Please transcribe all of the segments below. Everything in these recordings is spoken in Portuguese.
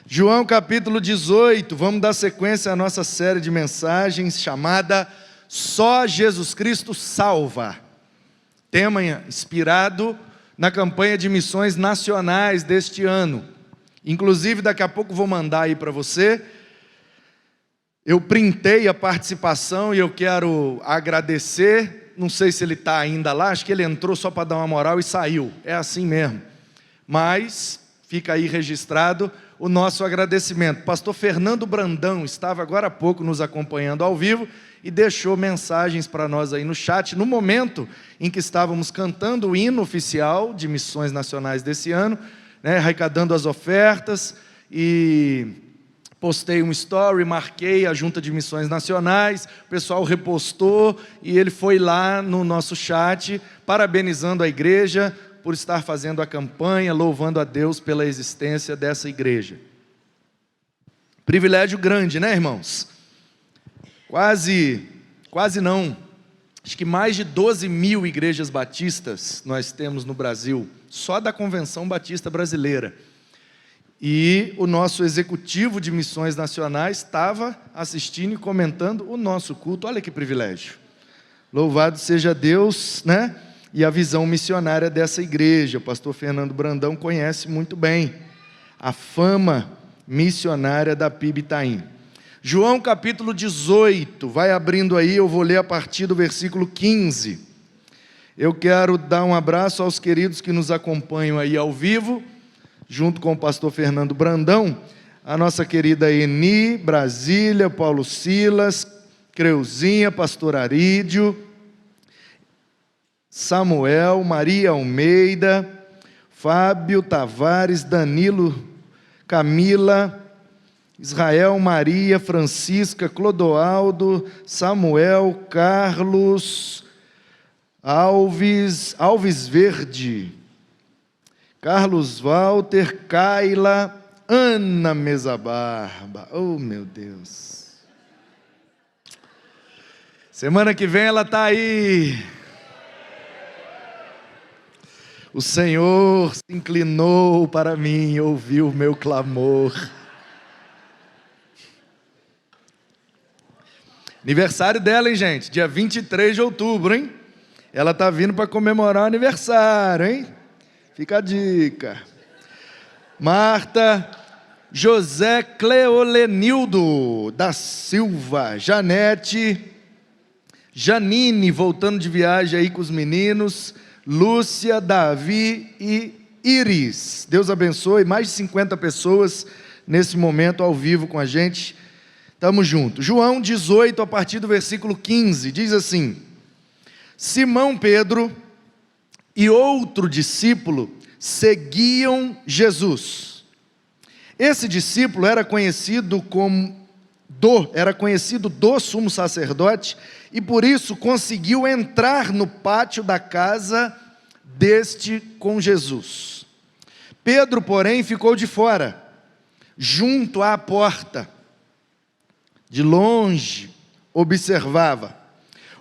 João capítulo 18, vamos dar sequência à nossa série de mensagens chamada Só Jesus Cristo Salva. Tema inspirado na campanha de missões nacionais deste ano. Inclusive, daqui a pouco vou mandar aí para você. Eu printei a participação e eu quero agradecer. Não sei se ele está ainda lá, acho que ele entrou só para dar uma moral e saiu. É assim mesmo. Mas fica aí registrado o nosso agradecimento. Pastor Fernando Brandão estava agora há pouco nos acompanhando ao vivo e deixou mensagens para nós aí no chat, no momento em que estávamos cantando o hino oficial de missões nacionais desse ano, né, arrecadando as ofertas, e postei um story, marquei a Junta de Missões Nacionais, o pessoal repostou e ele foi lá no nosso chat, parabenizando a igreja por estar fazendo a campanha, louvando a Deus pela existência dessa igreja. Privilégio grande, né, irmãos? Quase não, acho que mais de 12 mil igrejas batistas nós temos no Brasil, só da Convenção Batista Brasileira. E o nosso executivo de missões nacionais estava assistindo e comentando o nosso culto. Olha que privilégio. Louvado seja Deus, né? E a visão missionária dessa igreja. O pastor Fernando Brandão conhece muito bem a fama missionária da PIB Itaim. João capítulo 18, vai abrindo aí, eu vou ler a partir do versículo 15. Eu quero dar um abraço aos queridos que nos acompanham aí ao vivo, junto com o pastor Fernando Brandão, a nossa querida Eni, Brasília, Paulo Silas, Creuzinha, pastor Arídio, Samuel, Maria Almeida, Fábio Tavares, Danilo, Camila, Israel, Maria, Francisca, Clodoaldo, Samuel, Carlos, Alves Verde, Carlos Walter, Kaila, Ana Mesa Barba. Oh, meu Deus. Semana que vem ela está aí. O Senhor se inclinou para mim e ouviu o meu clamor. Aniversário dela, hein, gente? Dia 23 de outubro, hein? Ela está vindo para comemorar o aniversário, hein? Fica a dica. Marta, José Cleolenildo da Silva, Janete, Janine, voltando de viagem aí com os meninos, Lúcia, Davi e Iris. Deus abençoe, mais de 50 pessoas nesse momento ao vivo com a gente. Estamos juntos. João 18, a partir do versículo 15, diz assim: Simão Pedro e outro discípulo seguiam Jesus. Esse discípulo era conhecido do sumo sacerdote e por isso conseguiu entrar no pátio da casa deste com Jesus. Pedro, porém, ficou de fora, junto à porta. De longe observava.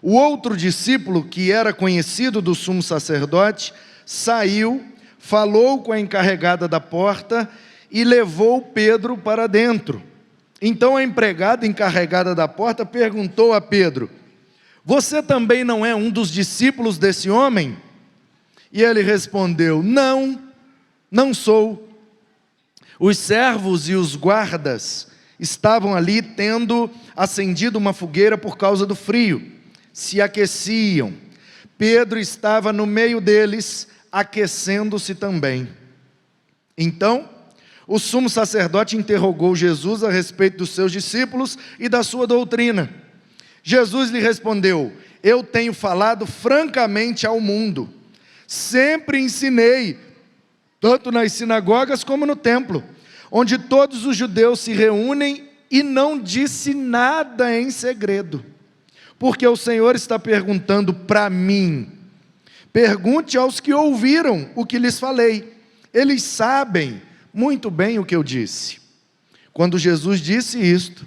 O outro discípulo, que era conhecido do sumo sacerdote, saiu, falou com a encarregada da porta e levou Pedro para dentro. Então a empregada encarregada da porta perguntou a Pedro: Você também não é um dos discípulos desse homem? E ele respondeu: Não sou. Os servos e os guardas estavam ali tendo acendido uma fogueira por causa do frio. Se aqueciam. Pedro estava no meio deles, aquecendo-se também. Então, o sumo sacerdote interrogou Jesus a respeito dos seus discípulos e da sua doutrina. Jesus lhe respondeu: Eu tenho falado francamente ao mundo. Sempre ensinei, tanto nas sinagogas como no templo, onde todos os judeus se reúnem, e não disse nada em segredo. Porque o Senhor está perguntando para mim. Pergunte aos que ouviram o que lhes falei. Eles sabem muito bem o que eu disse. Quando Jesus disse isto,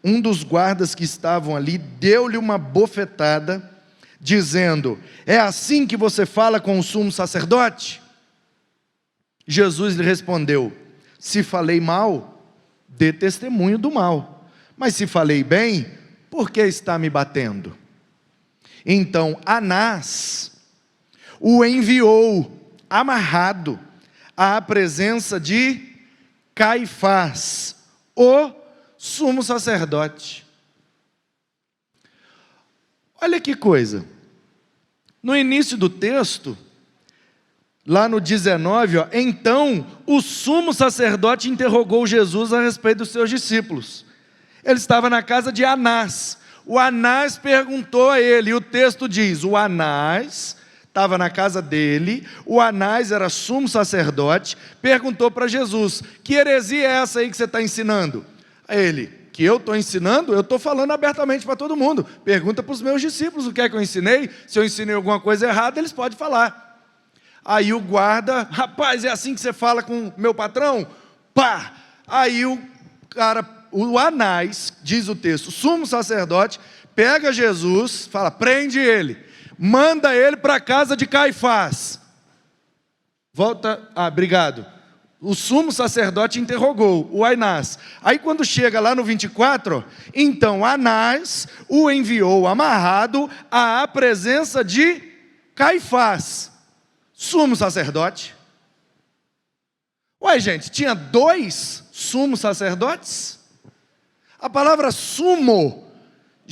um dos guardas que estavam ali deu-lhe uma bofetada, dizendo: É assim que você fala com o sumo sacerdote? Jesus lhe respondeu: Se falei mal, dê testemunho do mal. Mas se falei bem, por que está me batendo? Então Anás o enviou amarrado à presença de Caifás, o sumo sacerdote. Olha que coisa, no início do texto, lá no 19, então o sumo sacerdote interrogou Jesus a respeito dos seus discípulos. Ele estava na casa de Anás. O Anás perguntou a ele, e o texto diz, o Anás estava na casa dele, o Anás era sumo sacerdote, perguntou para Jesus, que heresia é essa aí que você está ensinando? A ele, que eu estou ensinando? Eu estou falando abertamente para todo mundo. Pergunta para os meus discípulos o que é que eu ensinei. Se eu ensinei alguma coisa errada, eles podem falar. Aí o guarda, rapaz, é assim que você fala com meu patrão? Pá! Aí o cara, o Anás, diz o texto, sumo sacerdote, pega Jesus, fala, prende ele, manda ele para a casa de Caifás. Volta, obrigado. O sumo sacerdote interrogou o Anás. Aí quando chega lá no 24, então Anás o enviou amarrado à presença de Caifás, sumo sacerdote. Ué, gente, tinha 2 sumos sacerdotes? A palavra sumo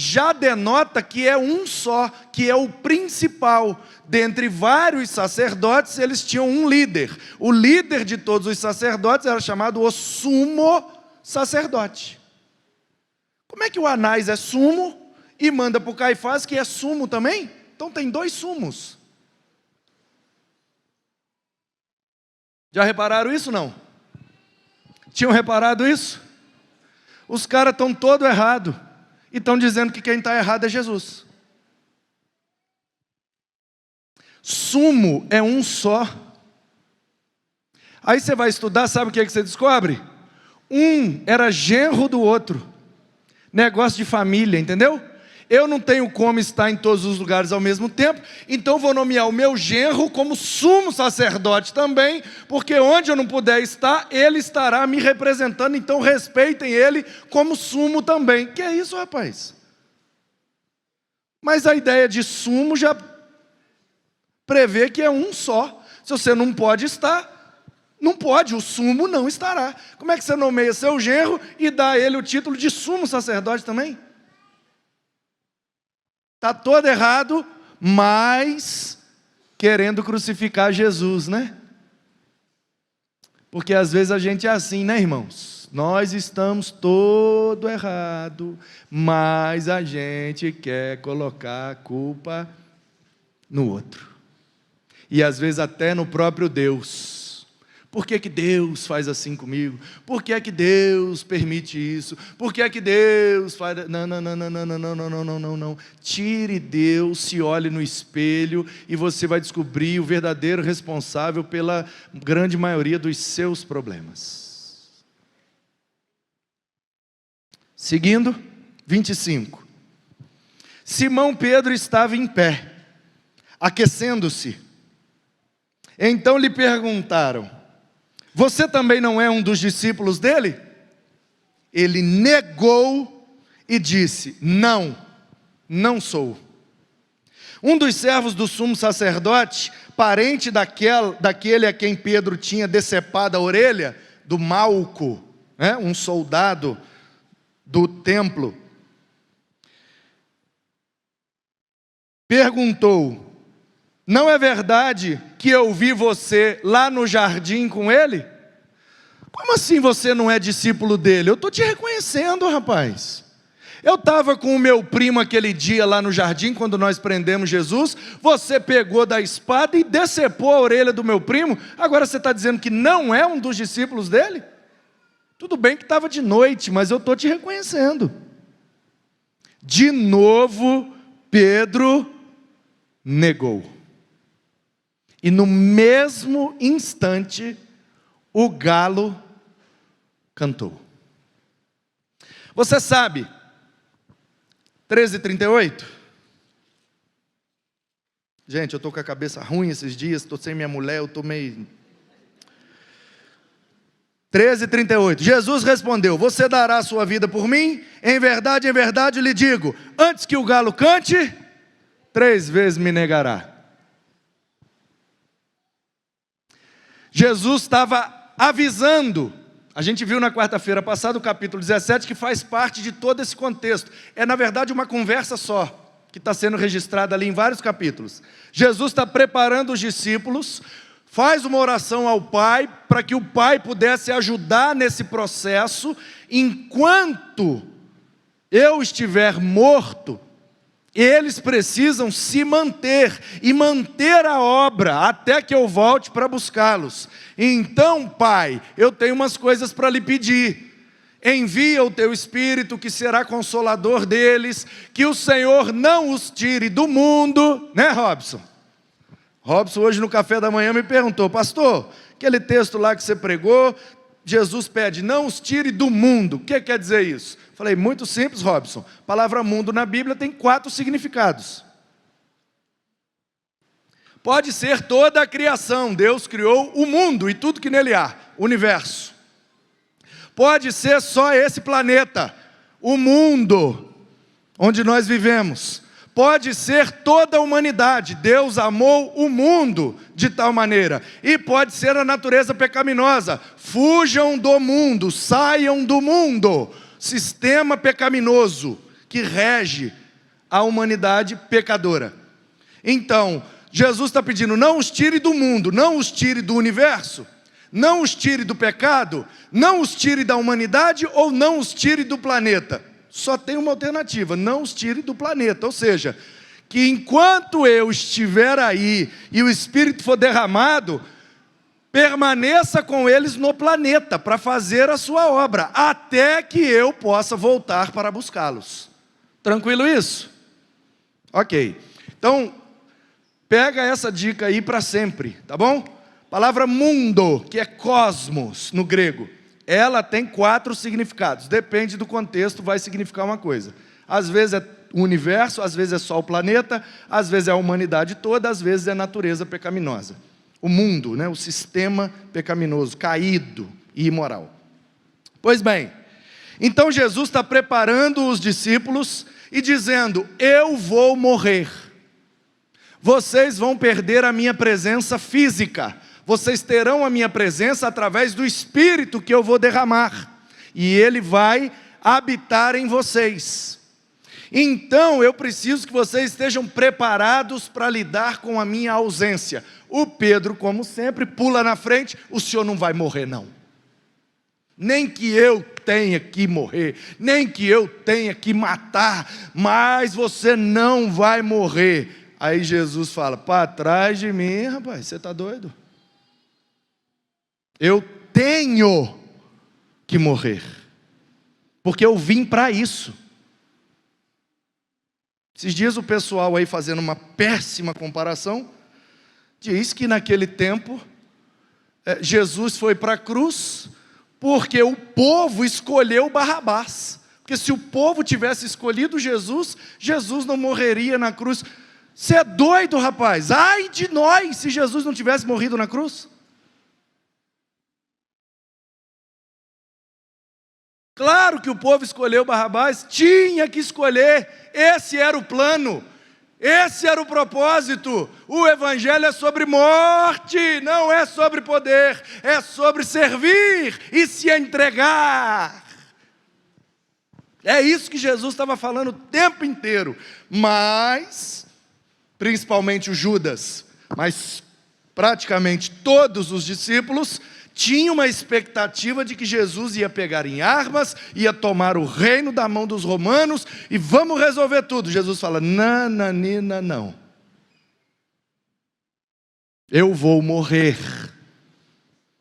já denota que é um só, que é o principal. Dentre vários sacerdotes, eles tinham um líder. O líder de todos os sacerdotes era chamado o sumo sacerdote. Como é que o Anás é sumo e manda para o Caifás, que é sumo também? Então tem 2 sumos. Já repararam isso, não? Tinham reparado isso? Os caras estão todos errados. E estão dizendo que quem está errado é Jesus. Sumo é um só. Aí você vai estudar, sabe o que é que você descobre? Um era genro do outro. Negócio de família, entendeu? Eu não tenho como estar em todos os lugares ao mesmo tempo, então vou nomear o meu genro como sumo sacerdote também, porque onde eu não puder estar, ele estará me representando, então respeitem ele como sumo também. Que é isso, rapaz? Mas a ideia de sumo já prevê que é um só. Se você não pode estar, não pode, o sumo não estará. Como é que você nomeia seu genro e dá a ele o título de sumo sacerdote também? Está todo errado, mas querendo crucificar Jesus, né? Porque às vezes a gente é assim, né, irmãos? Nós estamos todo errado, mas a gente quer colocar a culpa no outro. E às vezes até no próprio Deus. Por que que Deus faz assim comigo? Por que é que Deus permite isso? Por que é que Deus faz... Não, não, não, não, não, não, não, não, não, não, não. Tire Deus, se olhe no espelho e você vai descobrir o verdadeiro responsável pela grande maioria dos seus problemas. Seguindo, 25. Simão Pedro estava em pé, aquecendo-se. Então lhe perguntaram, você também não é um dos discípulos dele? Ele negou e disse, não, não sou. Um dos servos do sumo sacerdote, parente daquele a quem Pedro tinha decepado a orelha, do Malco, né, um soldado do templo, perguntou, não é verdade que eu vi você lá no jardim com ele? Como assim você não é discípulo dele? Eu estou te reconhecendo, rapaz. Eu estava com o meu primo aquele dia lá no jardim, quando nós prendemos Jesus. Você pegou da espada e decepou a orelha do meu primo. Agora você está dizendo que não é um dos discípulos dele? Tudo bem que estava de noite, mas eu estou te reconhecendo. De novo, Pedro negou. E no mesmo instante, o galo cantou. Você sabe, 13h38? Gente, eu estou com a cabeça ruim esses dias, estou sem minha mulher, eu estou meio... 13:38. Jesus respondeu: você dará a sua vida por mim? Em verdade lhe digo, antes que o galo cante, 3 vezes me negará. Jesus estava avisando. A gente viu na quarta-feira passada o capítulo 17, que faz parte de todo esse contexto. É, na verdade, uma conversa só, que está sendo registrada ali em vários capítulos. Jesus está preparando os discípulos, faz uma oração ao Pai, para que o Pai pudesse ajudar nesse processo. Enquanto eu estiver morto, eles precisam se manter, e manter a obra, até que eu volte para buscá-los. Então, Pai, eu tenho umas coisas para lhe pedir. Envia o teu Espírito, que será consolador deles, que o Senhor não os tire do mundo, né, Robson? Robson hoje no café da manhã me perguntou: pastor, aquele texto lá que você pregou, Jesus pede, não os tire do mundo, o que quer dizer isso? Falei, muito simples, Robson, a palavra mundo na Bíblia tem 4 significados. Pode ser toda a criação, Deus criou o mundo e tudo que nele há, o universo. Pode ser só esse planeta, o mundo onde nós vivemos. Pode ser toda a humanidade, Deus amou o mundo de tal maneira. E pode ser a natureza pecaminosa, fujam do mundo, saiam do mundo. Sistema pecaminoso que rege a humanidade pecadora. Então, Jesus está pedindo, não os tire do mundo, não os tire do universo, não os tire do pecado, não os tire da humanidade ou não os tire do planeta. Só tem uma alternativa, não os tire do planeta, ou seja, que enquanto eu estiver aí e o Espírito for derramado, permaneça com eles no planeta para fazer a sua obra, até que eu possa voltar para buscá-los. Tranquilo isso? Ok, então pega essa dica aí para sempre, tá bom? Palavra mundo, que é cosmos no grego, ela tem 4 significados, depende do contexto, vai significar uma coisa. Às vezes é o universo, às vezes é só o planeta, às vezes é a humanidade toda, às vezes é a natureza pecaminosa. O mundo, né, o sistema pecaminoso, caído e imoral. Pois bem, então Jesus está preparando os discípulos e dizendo, eu vou morrer. Vocês vão perder a minha presença física. Vocês terão a minha presença através do Espírito que eu vou derramar. E Ele vai habitar em vocês. Então eu preciso que vocês estejam preparados para lidar com a minha ausência. O Pedro, como sempre, pula na frente, o senhor não vai morrer não. Nem que eu tenha que morrer, nem que eu tenha que matar, mas você não vai morrer. Aí Jesus fala, para trás de mim, rapaz, você está doido? Eu tenho que morrer, porque eu vim para isso. Esses dias o pessoal aí fazendo uma péssima comparação, diz que naquele tempo, Jesus foi para a cruz, porque o povo escolheu Barrabás. Porque se o povo tivesse escolhido Jesus, Jesus não morreria na cruz. Você é doido, rapaz? Ai de nós, se Jesus não tivesse morrido na cruz. Claro que o povo escolheu Barrabás, tinha que escolher, esse era o plano, esse era o propósito. O evangelho é sobre morte, não é sobre poder, é sobre servir e se entregar. É isso que Jesus estava falando o tempo inteiro, mas, principalmente o Judas, mas praticamente todos os discípulos, tinha uma expectativa de que Jesus ia pegar em armas, ia tomar o reino da mão dos romanos, e vamos resolver tudo. Jesus fala, nananina, não. Eu vou morrer.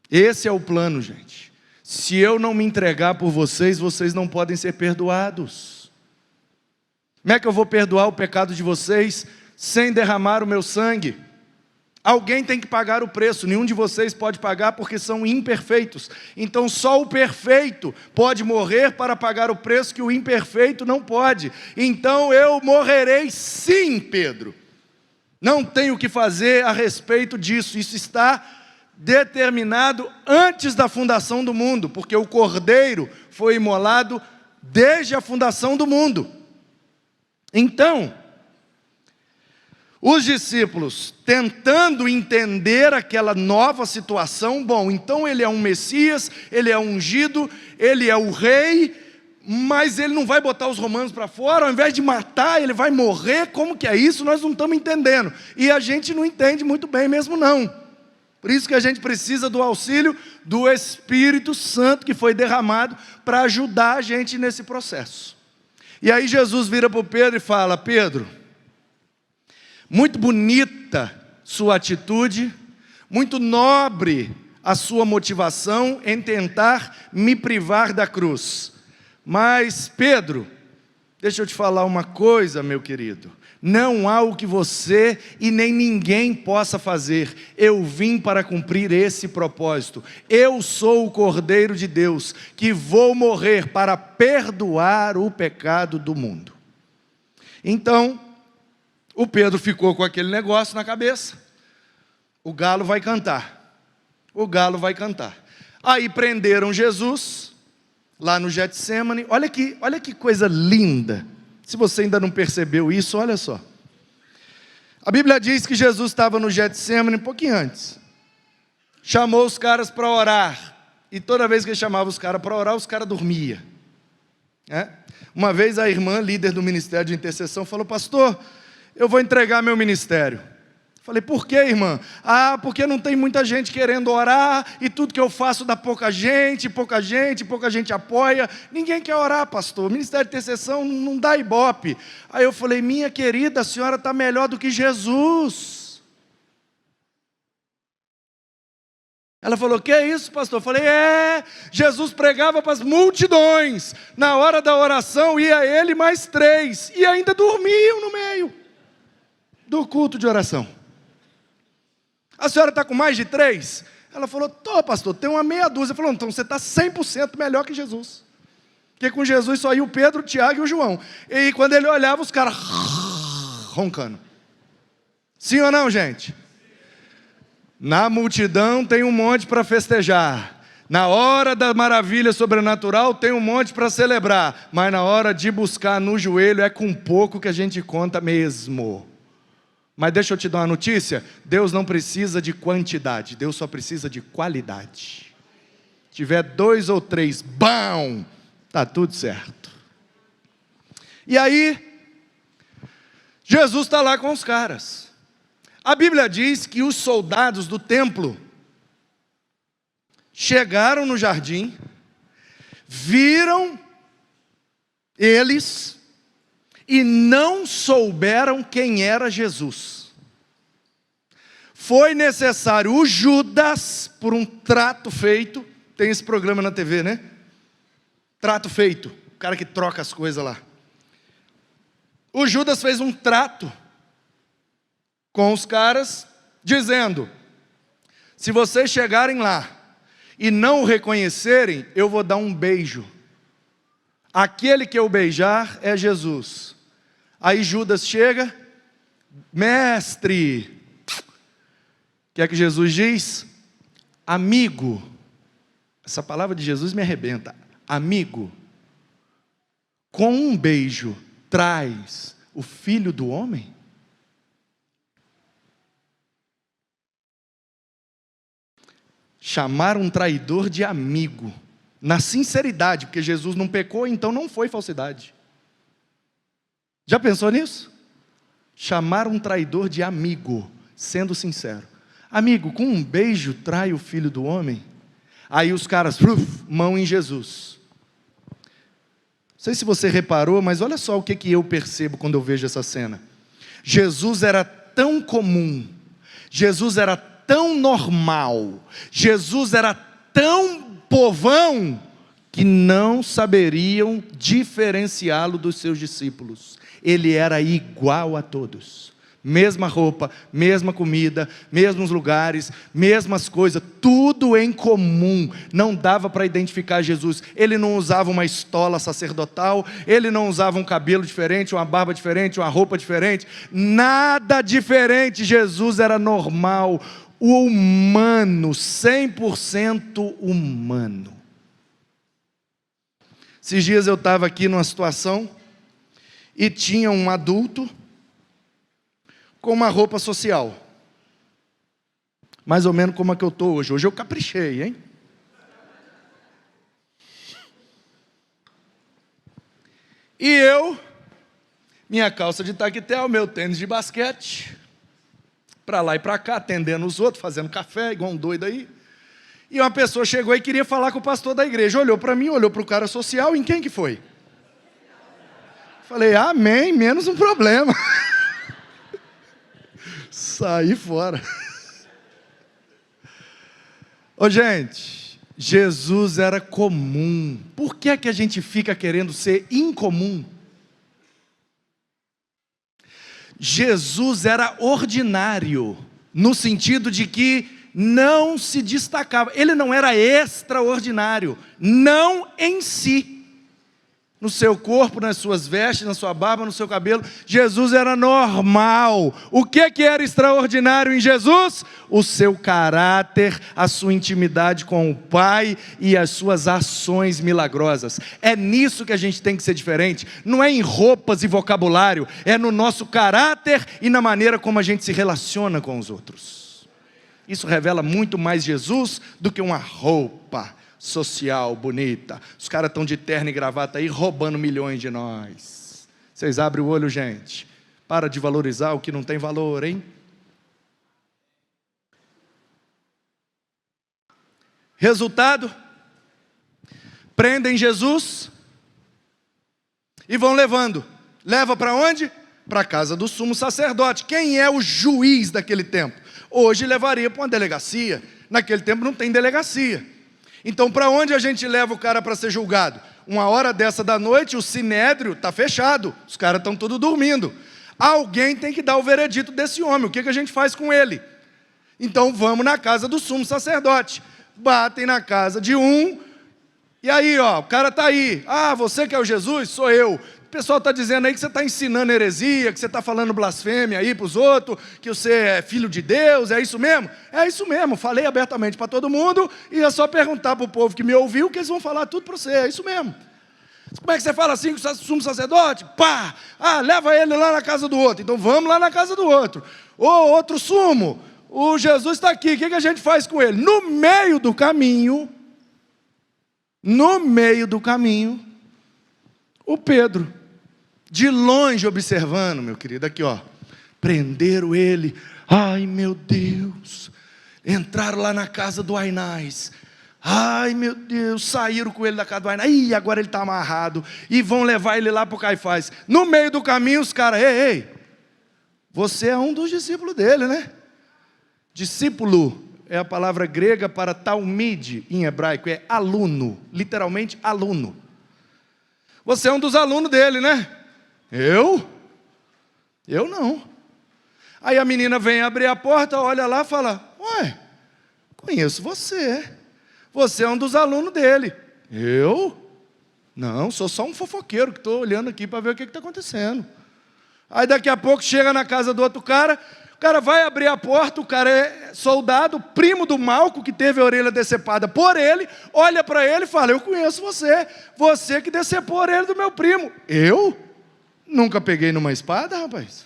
Esse é o plano, gente. Se eu não me entregar por vocês, vocês não podem ser perdoados. Como é que eu vou perdoar o pecado de vocês, sem derramar o meu sangue? Alguém tem que pagar o preço, nenhum de vocês pode pagar porque são imperfeitos. Então só o perfeito pode morrer para pagar o preço que o imperfeito não pode. Então eu morrerei sim, Pedro. Não tenho o que fazer a respeito disso, isso está determinado antes da fundação do mundo, porque o Cordeiro foi imolado desde a fundação do mundo. Então, os discípulos, tentando entender aquela nova situação, bom, então ele é um Messias, ele é ungido, ele é o rei, mas ele não vai botar os romanos para fora, ao invés de matar, ele vai morrer. Como que é isso? Nós não estamos entendendo, e a gente não entende muito bem mesmo não. Por isso que a gente precisa do auxílio do Espírito Santo, que foi derramado para ajudar a gente nesse processo. E aí Jesus vira para o Pedro e fala: Pedro, muito bonita sua atitude, muito nobre a sua motivação em tentar me privar da cruz. Mas, Pedro, deixa eu te falar uma coisa, meu querido. Não há o que você e nem ninguém possa fazer. Eu vim para cumprir esse propósito. Eu sou o Cordeiro de Deus, que vou morrer para perdoar o pecado do mundo. Então, o Pedro ficou com aquele negócio na cabeça. O galo vai cantar. O galo vai cantar. Aí prenderam Jesus, lá no Getsêmani. Olha que coisa linda. Se você ainda não percebeu isso, olha só. A Bíblia diz que Jesus estava no Getsêmani um pouquinho antes. Chamou os caras para orar. E toda vez que ele chamava os caras para orar, os caras dormiam. Uma vez a irmã, líder do ministério de intercessão, falou: pastor, eu vou entregar meu ministério. Falei: por que, irmã? Porque não tem muita gente querendo orar, e tudo que eu faço dá pouca gente apoia. Ninguém quer orar, pastor. O ministério de intercessão não dá ibope. Aí eu falei: minha querida, a senhora está melhor do que Jesus. Ela falou: que é isso, pastor? Eu falei: Jesus pregava para as multidões. Na hora da oração ia ele mais 3, e ainda dormiam no meio do culto de oração. A senhora está com mais de 3? Ela falou: tô, pastor, tem uma meia dúzia. Falou: então você está 100% melhor que Jesus. Porque com Jesus só ia o Pedro, o Tiago e o João. E quando ele olhava, os caras roncando. Sim ou não, gente? Na multidão tem um monte para festejar. Na hora da maravilha sobrenatural tem um monte para celebrar. Mas na hora de buscar no joelho é com pouco que a gente conta mesmo. Mas deixa eu te dar uma notícia: Deus não precisa de quantidade, Deus só precisa de qualidade. Se tiver 2 ou 3, bom, está tudo certo. E aí, Jesus está lá com os caras. A Bíblia diz que os soldados do templo chegaram no jardim, viram eles, e não souberam quem era Jesus. Foi necessário o Judas, por um trato feito. Tem esse programa na TV, né? Trato feito, o cara que troca as coisas lá. O Judas fez um trato com os caras, dizendo: se vocês chegarem lá e não o reconhecerem, eu vou dar um beijo. Aquele que eu beijar é Jesus. Aí Judas chega: mestre. O que é que Jesus diz? Amigo. Essa palavra de Jesus me arrebenta. Amigo, com um beijo traz o Filho do Homem? Chamar um traidor de amigo, na sinceridade, porque Jesus não pecou, então não foi falsidade. Já pensou nisso? Chamar um traidor de amigo, sendo sincero. Amigo, com um beijo trai o Filho do Homem? Aí os caras, mão em Jesus. Não sei se você reparou, mas olha só o que eu percebo quando eu vejo essa cena. Jesus era tão comum, Jesus era tão normal, Jesus era tão povão, que não saberiam diferenciá-lo dos seus discípulos. Ele era igual a todos. Mesma roupa, mesma comida, mesmos lugares, mesmas coisas, tudo em comum. Não dava para identificar Jesus. Ele não usava uma estola sacerdotal, ele não usava um cabelo diferente, uma barba diferente, uma roupa diferente, nada diferente. Jesus era normal, o humano, 100% humano. Esses dias eu estava aqui numa situação e tinha um adulto com uma roupa social, mais ou menos como a que eu estou hoje. Hoje eu caprichei, hein? E eu, minha calça de taquetel, meu tênis de basquete, para lá e para cá, atendendo os outros, fazendo café, igual um doido aí. E uma pessoa chegou e queria falar com o pastor da igreja. Olhou para mim, olhou para o cara social, em quem que foi? Falei, amém, menos um problema. Saí fora. Ô gente, Jesus era comum. Por que é que a gente fica querendo ser incomum? Jesus era ordinário, no sentido de que não se destacava. Ele não era extraordinário, não em si. No seu corpo, nas suas vestes, na sua barba, no seu cabelo. Jesus era normal. O que era extraordinário em Jesus? O seu caráter, a sua intimidade com o Pai e as suas ações milagrosas. É nisso que a gente tem que ser diferente. Não é em roupas e vocabulário, é no nosso caráter e na maneira como a gente se relaciona com os outros. Isso revela muito mais Jesus do que uma roupa social, bonita. Os caras estão de terno e gravata aí, roubando milhões de nós. Vocês abrem o olho, gente. Para de valorizar o que não tem valor, hein? Resultado? Prendem Jesus e vão levando. Leva para onde? Para a casa do sumo sacerdote. Quem é o juiz daquele tempo? Hoje levaria para uma delegacia. Naquele tempo não tem delegacia. Então, para onde a gente leva o cara para ser julgado? Uma hora dessa da noite, o sinédrio está fechado, os caras estão todos dormindo. Alguém tem que dar o veredito desse homem, o que a gente faz com ele? Então, vamos na casa do sumo sacerdote. Batem na casa de um, e aí, ó, o cara está aí. Ah, você que é o Jesus? Sou eu. O pessoal está dizendo aí que você está ensinando heresia, que você está falando blasfêmia aí para os outros, que você é filho de Deus, é isso mesmo? É isso mesmo, falei abertamente para todo mundo, e é só perguntar para o povo que me ouviu, que eles vão falar tudo para você, é isso mesmo. Como é que você fala assim com o sumo sacerdote? Pá! Ah, leva ele lá na casa do outro. Então vamos lá na casa do outro. Ô, outro sumo, o Jesus está aqui, o que a gente faz com ele? No meio do caminho, o Pedro, de longe observando, meu querido, aqui ó, prenderam ele, ai meu Deus, entraram lá na casa do Ainás, ai meu Deus, saíram com ele da casa do Ainás, ih, agora ele está amarrado, e vão levar ele lá para o Caifás. No meio do caminho os caras, ei, você é um dos discípulos dele, né? Discípulo é a palavra grega para talmide em hebraico, é aluno, literalmente aluno. Você é um dos alunos dele, né? Eu não. Aí a menina vem abrir a porta, olha lá e fala, ué, conheço você. Você é um dos alunos dele. Eu? Não, sou só um fofoqueiro que estou olhando aqui para ver o que está acontecendo. Aí daqui a pouco chega na casa do outro cara, o cara vai abrir a porta, o cara é soldado, primo do Malco, que teve a orelha decepada por ele, olha para ele e fala, eu conheço você, você que decepou a orelha do meu primo. Eu? Nunca peguei numa espada, rapaz.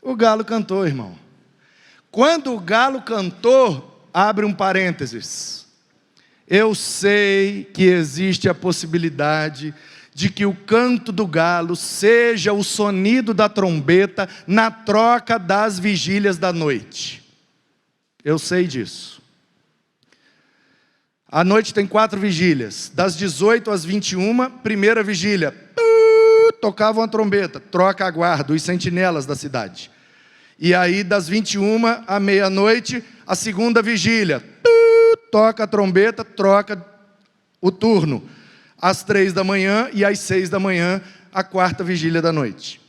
O galo cantou, irmão. Quando o galo cantou, abre um parênteses. Eu sei que existe a possibilidade de que o canto do galo seja o sonido da trombeta na troca das vigílias da noite. Eu sei disso. A noite tem 4 vigílias, das 18 às 21, primeira vigília, tocavam a trombeta, troca a guarda, os sentinelas da cidade. E aí das 21 à meia-noite, a segunda vigília, toca a trombeta, troca o turno, às 3 da manhã e às 6 da manhã, a quarta vigília da noite.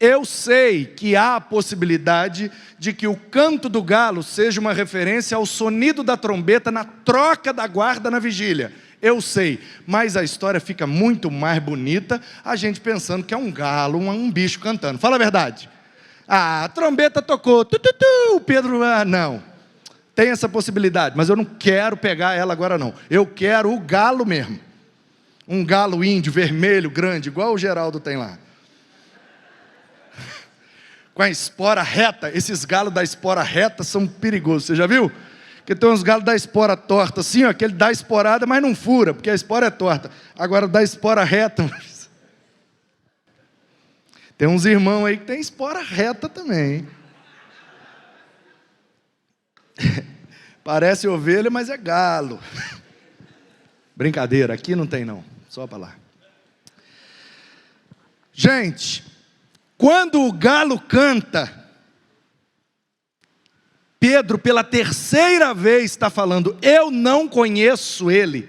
Eu sei que há a possibilidade de que o canto do galo seja uma referência ao sonido da trombeta na troca da guarda na vigília. Eu sei, mas a história fica muito mais bonita a gente pensando que é um galo, um bicho cantando. Fala a verdade. Ah, a trombeta tocou, o Pedro, não. Tem essa possibilidade, mas eu não quero pegar ela agora não. Eu quero o galo mesmo. Um galo índio, vermelho, grande, igual o Geraldo tem lá. Com a espora reta. Esses galos da espora reta são perigosos, você já viu? Porque tem uns galos da espora torta assim, ó, que ele dá esporada, mas não fura, porque a espora é torta. Agora dá espora reta. Tem uns irmãos aí que tem espora reta também, hein? Parece ovelha, mas é galo. Brincadeira, aqui não tem não, só para lá. Gente, quando o galo canta, Pedro, pela terceira vez, está falando, eu não conheço ele.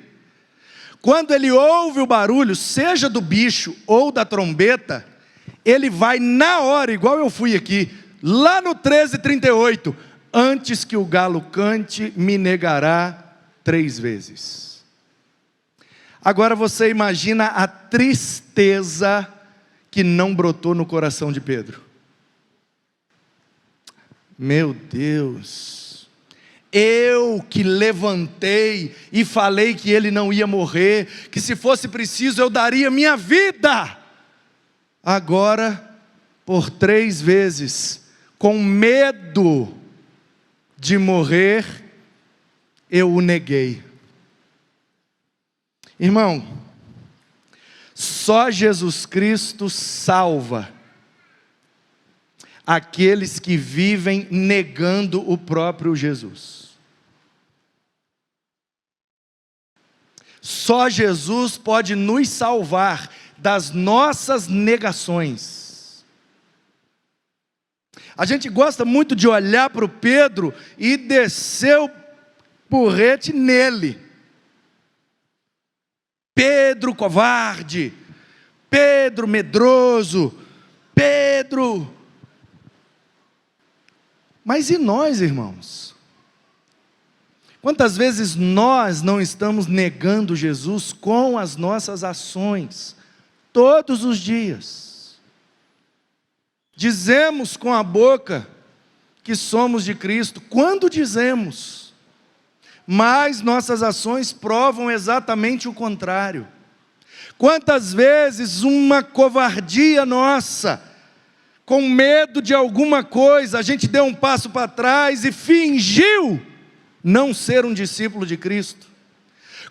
Quando ele ouve o barulho, seja do bicho ou da trombeta, ele vai na hora, igual eu fui aqui, lá no 13:38, antes que o galo cante, me negará 3 vezes. Agora você imagina a tristeza que não brotou no coração de Pedro. Meu Deus, eu que levantei e falei que ele não ia morrer, que se fosse preciso eu daria minha vida. Agora, por 3 vezes, com medo de morrer, eu o neguei. Irmão, só Jesus Cristo salva aqueles que vivem negando o próprio Jesus. Só Jesus pode nos salvar das nossas negações. A gente gosta muito de olhar para o Pedro e descer o porrete nele. Pedro covarde, Pedro medroso, Pedro. Mas e nós, irmãos? Quantas vezes nós não estamos negando Jesus com as nossas ações, todos os dias? Dizemos com a boca que somos de Cristo, quando dizemos, mas nossas ações provam exatamente o contrário. Quantas vezes uma covardia nossa, com medo de alguma coisa, a gente deu um passo para trás e fingiu não ser um discípulo de Cristo.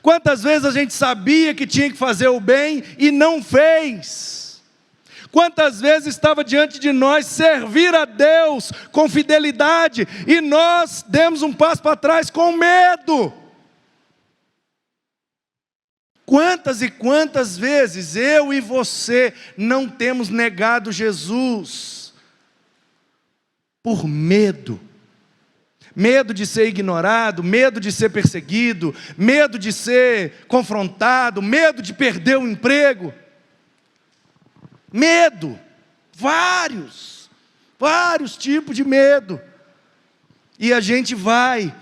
Quantas vezes a gente sabia que tinha que fazer o bem e não fez. Quantas vezes estava diante de nós servir a Deus com fidelidade e nós demos um passo para trás com medo. Quantas e quantas vezes eu e você não temos negado Jesus por medo? Medo de ser ignorado, medo de ser perseguido, medo de ser confrontado, medo de perder o emprego. Medo, vários tipos de medo. E a gente vai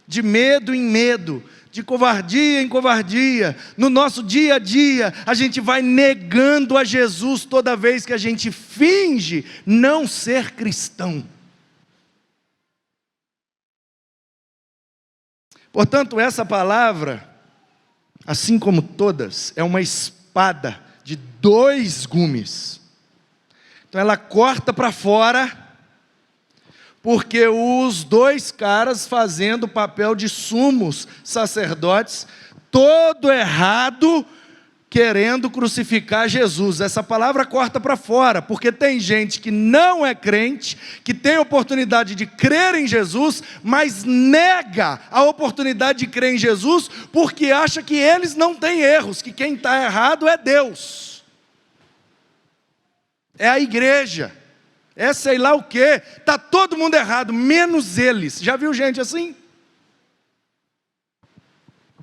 de medo em medo, de covardia em covardia. No nosso dia a dia, a gente vai negando a Jesus toda vez que a gente finge não ser cristão. Portanto, essa palavra, assim como todas, é uma espada de 2 gumes. Então ela corta para fora, porque os 2 caras fazendo o papel de sumos sacerdotes, todo errado, querendo crucificar Jesus. Essa palavra corta para fora, porque tem gente que não é crente, que tem a oportunidade de crer em Jesus, mas nega a oportunidade de crer em Jesus, porque acha que eles não têm erros, que quem está errado é Deus, é a igreja, é sei lá o quê, está todo mundo errado, menos eles. Já viu gente assim?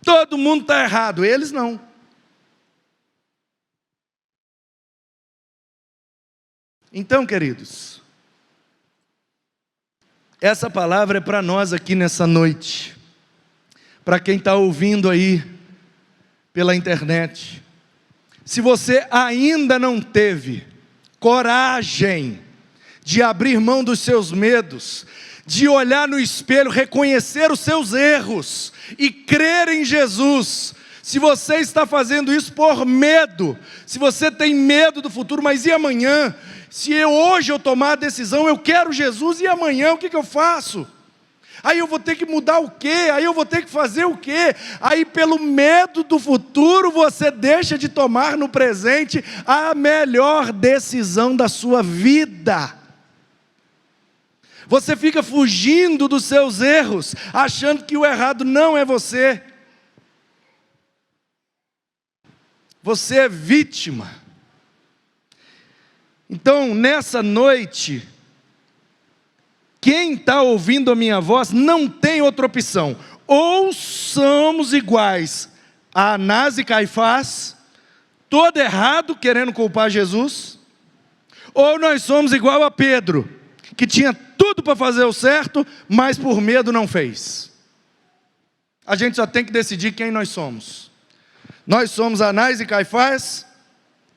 Todo mundo está errado, eles não. Então, queridos, essa palavra é para nós aqui nessa noite, para quem está ouvindo aí, pela internet. Se você ainda não teve coragem de abrir mão dos seus medos, de olhar no espelho, reconhecer os seus erros e crer em Jesus, se você está fazendo isso por medo, se você tem medo do futuro, mas e amanhã? Se hoje eu tomar a decisão, eu quero Jesus, e amanhã o que eu faço? Aí eu vou ter que mudar o quê? Aí eu vou ter que fazer o quê? Aí pelo medo do futuro, você deixa de tomar no presente a melhor decisão da sua vida. Você fica fugindo dos seus erros, achando que o errado não é você. Você é vítima. Então, nessa noite, quem está ouvindo a minha voz não tem outra opção. Ou somos iguais a Anás e Caifás, todo errado querendo culpar Jesus, ou nós somos igual a Pedro, que tinha tudo para fazer o certo, mas por medo não fez. A gente só tem que decidir quem nós somos. Nós somos Anás e Caifás,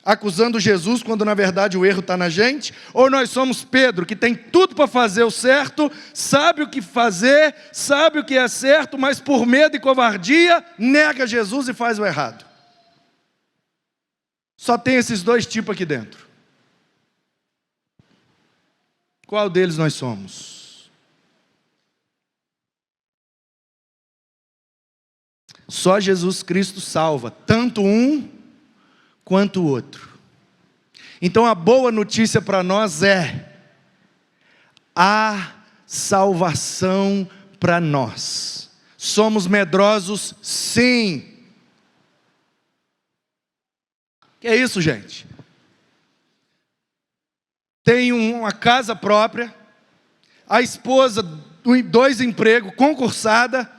acusando Jesus, quando na verdade o erro está na gente, ou nós somos Pedro, que tem tudo para fazer o certo, sabe o que fazer, sabe o que é certo, mas por medo e covardia, nega Jesus e faz o errado. Só tem esses dois tipos aqui dentro. Qual deles nós somos? Só Jesus Cristo salva, tanto um quanto o outro. Então a boa notícia para nós é: há salvação para nós. Somos medrosos, sim. Que é isso, gente? Tem uma casa própria, a esposa, 2 empregos, concursada,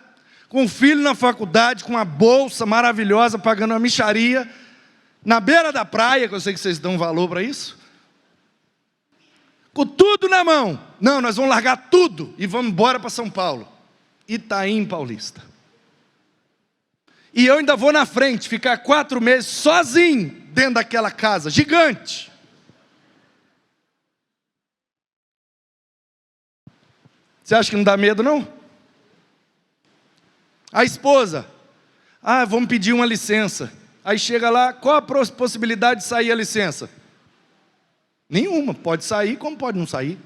com um filho na faculdade, com uma bolsa maravilhosa, pagando uma mixaria, na beira da praia, que eu sei que vocês dão valor para isso, com tudo na mão. Não, nós vamos largar tudo e vamos embora para São Paulo, Itaim Paulista. E eu ainda vou na frente, ficar 4 meses sozinho, dentro daquela casa, gigante. Você acha que não dá medo, não? A esposa, vamos pedir uma licença. Aí chega lá, qual a possibilidade de sair a licença? Nenhuma, pode sair como pode não sair.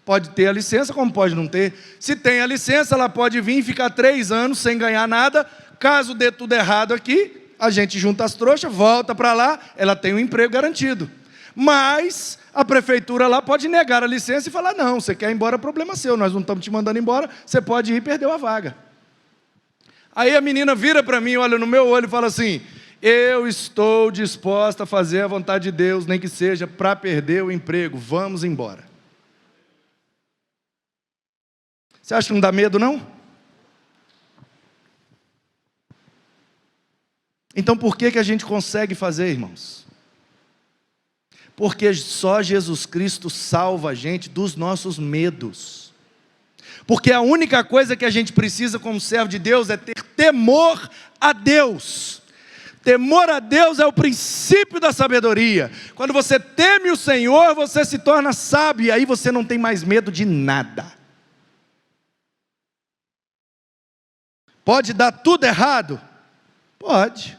Pode ter a licença como pode não ter. Se tem a licença, ela pode vir e ficar 3 anos sem ganhar nada. Caso dê tudo errado aqui, a gente junta as trouxas, volta para lá, ela tem um emprego garantido. Mas a prefeitura lá pode negar a licença e falar: não, você quer ir embora, problema seu, nós não estamos te mandando embora, você pode ir e perdeu a vaga. Aí a menina vira para mim, olha no meu olho e fala assim: eu estou disposta a fazer a vontade de Deus, nem que seja para perder o emprego, vamos embora. Você acha que não dá medo, não? Então por que a gente consegue fazer, irmãos? Porque só Jesus Cristo salva a gente dos nossos medos. Porque a única coisa que a gente precisa como servo de Deus é ter temor a Deus. Temor a Deus é o princípio da sabedoria. Quando você teme o Senhor, você se torna sábio, e aí você não tem mais medo de nada. Pode dar tudo errado? Pode.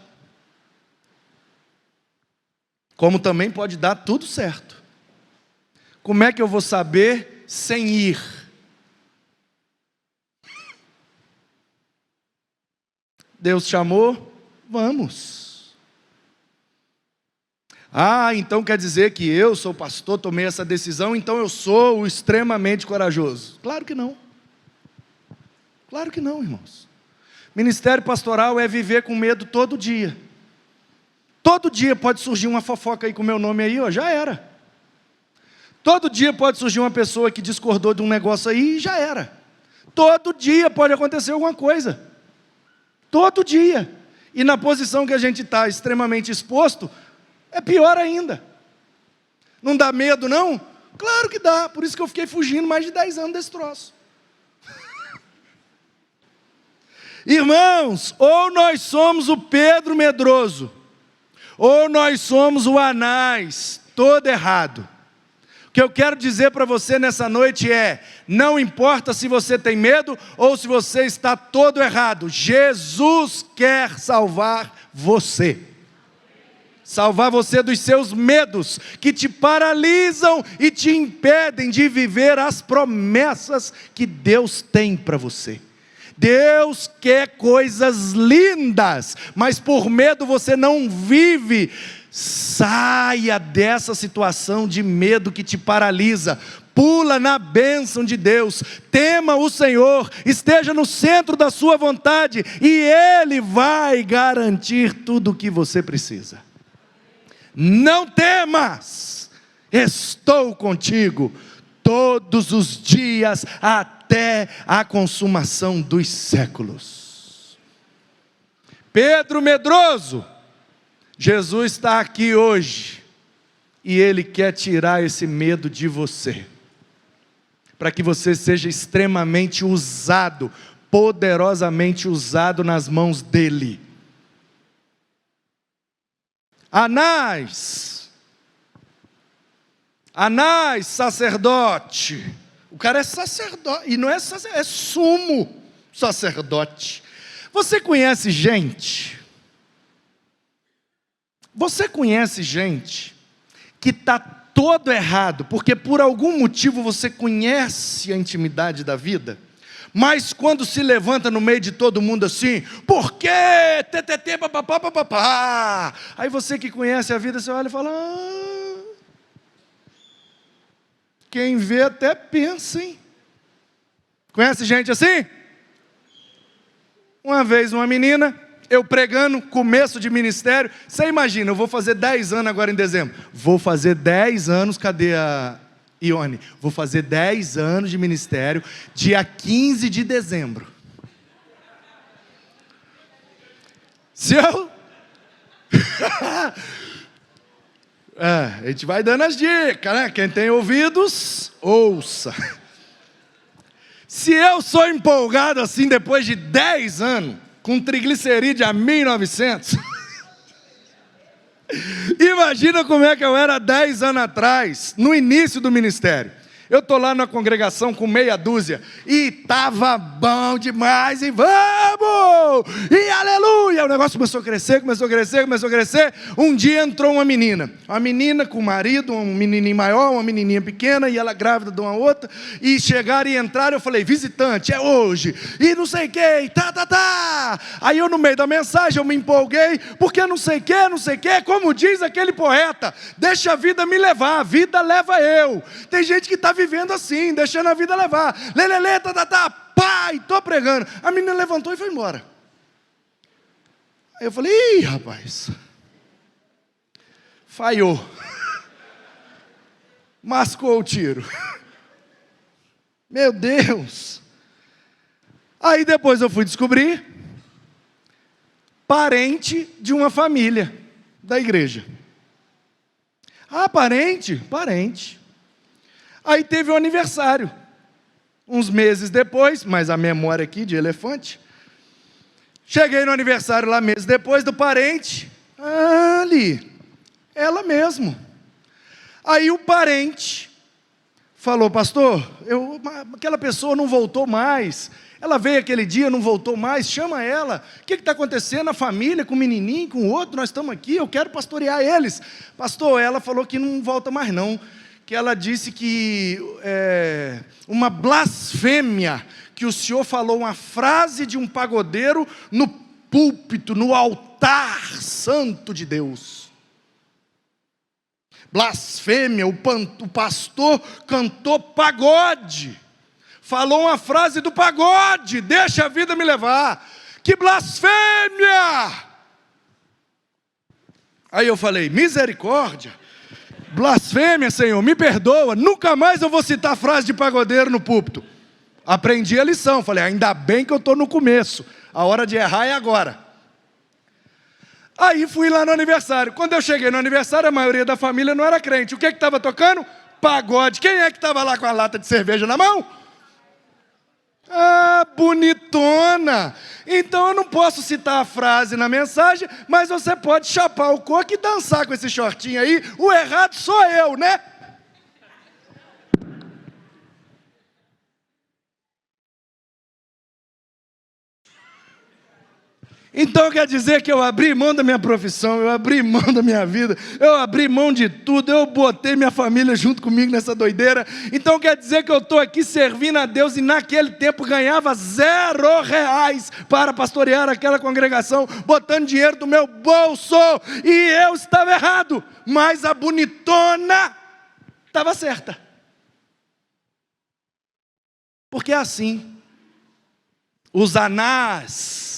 Como também pode dar tudo certo. Como é que eu vou saber sem ir? Deus chamou, vamos. Então quer dizer que eu sou pastor, tomei essa decisão, então eu sou o extremamente corajoso. Claro que não. Claro que não, irmãos. Ministério pastoral é viver com medo todo dia. Todo dia pode surgir uma fofoca aí com o meu nome aí, já era. Todo dia pode surgir uma pessoa que discordou de um negócio aí e já era. Todo dia pode acontecer alguma coisa. Todo dia. E na posição que a gente está, extremamente exposto, é pior ainda. Não dá medo, não? Claro que dá. Por isso que eu fiquei fugindo mais de 10 anos desse troço. Irmãos, ou nós somos o Pedro medroso, ou nós somos o Anás, todo errado. O que eu quero dizer para você nessa noite é: não importa se você tem medo ou se você está todo errado, Jesus quer salvar você. Salvar você dos seus medos, que te paralisam e te impedem de viver as promessas que Deus tem para você. Deus quer coisas lindas, mas por medo você não vive. Saia dessa situação de medo que te paralisa. Pula na bênção de Deus, tema o Senhor, esteja no centro da sua vontade, e Ele vai garantir tudo o que você precisa. Não temas, estou contigo todos os dias até a consumação dos séculos. Pedro medroso, Jesus está aqui hoje e Ele quer tirar esse medo de você, para que você seja extremamente usado, poderosamente usado nas mãos dEle. Anás, sacerdote. O cara é sacerdote, e não é sacerdote, é sumo sacerdote. Você conhece gente que está todo errado, porque por algum motivo você conhece a intimidade da vida, mas quando se levanta no meio de todo mundo assim, por quê? TTT, papapá, papapá. Aí você que conhece a vida, você olha e fala, quem vê até pensa, hein? Conhece gente assim? Uma vez uma menina, eu pregando, começo de ministério, você imagina, eu vou fazer 10 anos agora em dezembro, vou fazer 10 anos, cadê a Ione? Vou fazer 10 anos de ministério, dia 15 de dezembro. Se eu... a gente vai dando as dicas, né? Quem tem ouvidos, ouça. Se eu sou empolgado assim depois de 10 anos, com triglicerídeo a 1900, imagina como é que eu era 10 anos atrás, no início do ministério. Eu estou lá na congregação com meia dúzia, e estava bom demais, e vamos, e aleluia, o negócio começou a crescer, um dia entrou uma menina com o marido, um menininho maior, uma menininha pequena, e ela grávida de uma outra, e chegaram e entraram, eu falei, visitante, é hoje, e não sei o que, aí eu no meio da mensagem, eu me empolguei, porque não sei o que, como diz aquele poeta, deixa a vida me levar, a vida leva eu. Tem gente que está vivendo assim, deixando a vida levar, lelele, pai, estou pregando, a menina levantou e foi embora. Aí eu falei, ih, rapaz, falhou, mascou o tiro, meu Deus. Aí depois eu fui descobrir, parente de uma família da igreja. Parente. Aí teve um aniversário, uns meses depois, mas a memória aqui de elefante. Cheguei no aniversário lá meses depois do parente, ali, ela mesmo. Aí o parente falou, pastor, aquela pessoa não voltou mais, ela veio aquele dia, não voltou mais, chama ela, o que está acontecendo na família, com o menininho, com o outro, nós estamos aqui, eu quero pastorear eles. Pastor, ela falou que não volta mais não, que ela disse que uma blasfêmia, que o senhor falou uma frase de um pagodeiro no púlpito, no altar santo de Deus. Blasfêmia, o pastor cantou pagode, falou uma frase do pagode, deixa a vida me levar, que blasfêmia! Aí eu falei, misericórdia, blasfêmia, Senhor, me perdoa, nunca mais eu vou citar frase de pagodeiro no púlpito. Aprendi a lição, falei, ainda bem que eu estou no começo, a hora de errar é agora. Aí fui lá no aniversário, quando eu cheguei no aniversário, a maioria da família não era crente, o que estava tocando? Pagode. Quem é que estava lá com a lata de cerveja na mão? Bonitona, Então eu não posso citar a frase na mensagem, mas você pode chapar o coco e dançar com esse shortinho aí. O errado sou eu, né? Então quer dizer que eu abri mão da minha profissão, eu abri mão da minha vida, eu abri mão de tudo, eu botei minha família junto comigo nessa doideira. Então quer dizer que eu estou aqui servindo a Deus e naquele tempo ganhava R$0 para pastorear aquela congregação, botando dinheiro do meu bolso, e eu estava errado, mas a bonitona estava certa. Porque é assim, os Anás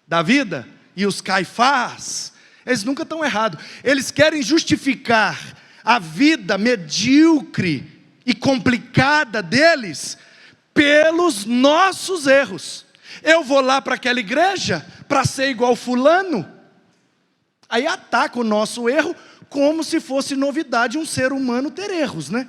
da vida e os Caifás, eles nunca estão errados. Eles querem justificar a vida medíocre e complicada deles pelos nossos erros. Eu vou lá para aquela igreja para ser igual fulano, aí ataca o nosso erro como se fosse novidade um ser humano ter erros, né?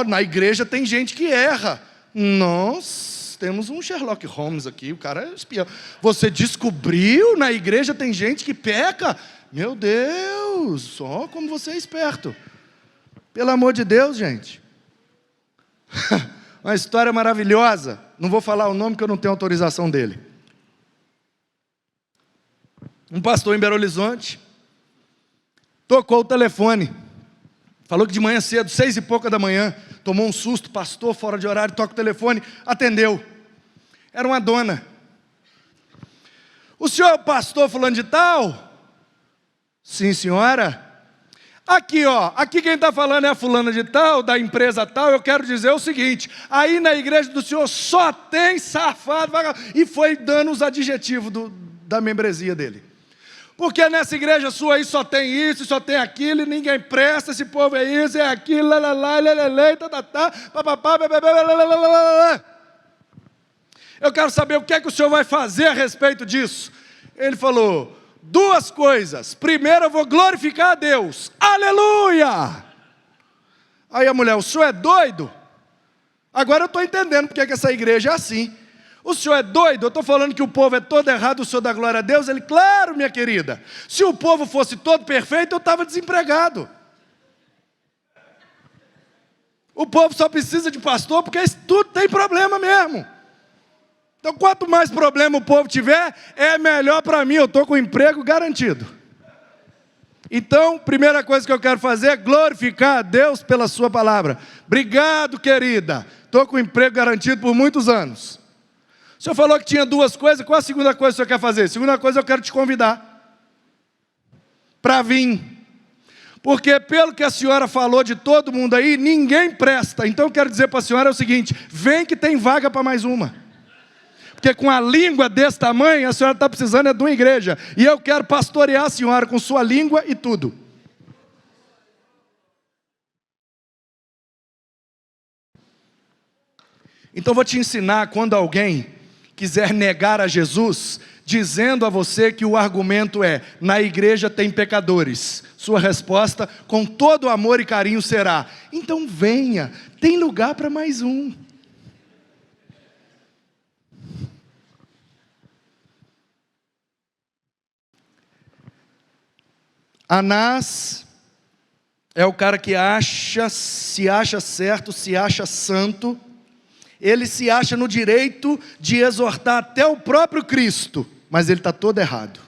Na igreja tem gente que erra. Nós temos um Sherlock Holmes aqui, o cara é espião. Você descobriu, na igreja tem gente que peca? Meu Deus, só como você é esperto. Pelo amor de Deus, gente. Uma história maravilhosa. Não vou falar o nome porque eu não tenho autorização dele. Um pastor em Belo Horizonte tocou o telefone. Falou que de manhã cedo, 6 e pouca da manhã, tomou um susto, pastor, fora de horário, toca o telefone, atendeu. Era uma dona. O senhor é o pastor fulano de tal? Sim, senhora. Aqui, aqui quem está falando é a fulana de tal, da empresa tal. Eu quero dizer o seguinte, aí na igreja do senhor só tem safado, e foi dando os adjetivos da membresia dele. Porque nessa igreja sua aí só tem isso, só tem aquilo, e ninguém presta, esse povo é isso, é aquilo, papapá, eu quero saber o que é que o senhor vai fazer a respeito disso. Ele falou, 2 coisas. Primeiro, eu vou glorificar a Deus. Aleluia! Aí a mulher, o senhor é doido? Agora eu estou entendendo porque é que essa igreja é assim. O senhor é doido? Eu estou falando que o povo é todo errado, o senhor dá glória a Deus? Ele, claro, minha querida. Se o povo fosse todo perfeito, eu estava desempregado. O povo só precisa de pastor porque tudo tem problema mesmo. Então, quanto mais problema o povo tiver, é melhor para mim, eu estou com emprego garantido. Então, primeira coisa que eu quero fazer é glorificar a Deus pela sua palavra. Obrigado, querida. Estou com emprego garantido por muitos anos. O senhor falou que tinha 2 coisas, qual a segunda coisa que o senhor quer fazer? Segunda coisa, eu quero te convidar para vir. Porque pelo que a senhora falou de todo mundo aí, ninguém presta. Então eu quero dizer para a senhora o seguinte, vem que tem vaga para mais uma. Porque com a língua desse tamanho, a senhora está precisando de uma igreja. E eu quero pastorear a senhora com sua língua e tudo. Então vou te ensinar quando alguém quiser negar a Jesus, dizendo a você que o argumento é, na igreja tem pecadores. Sua resposta, com todo amor e carinho, será, então venha, tem lugar para mais um. Anás é o cara que se acha certo, se acha santo. Ele se acha no direito de exortar até o próprio Cristo, mas ele está todo errado.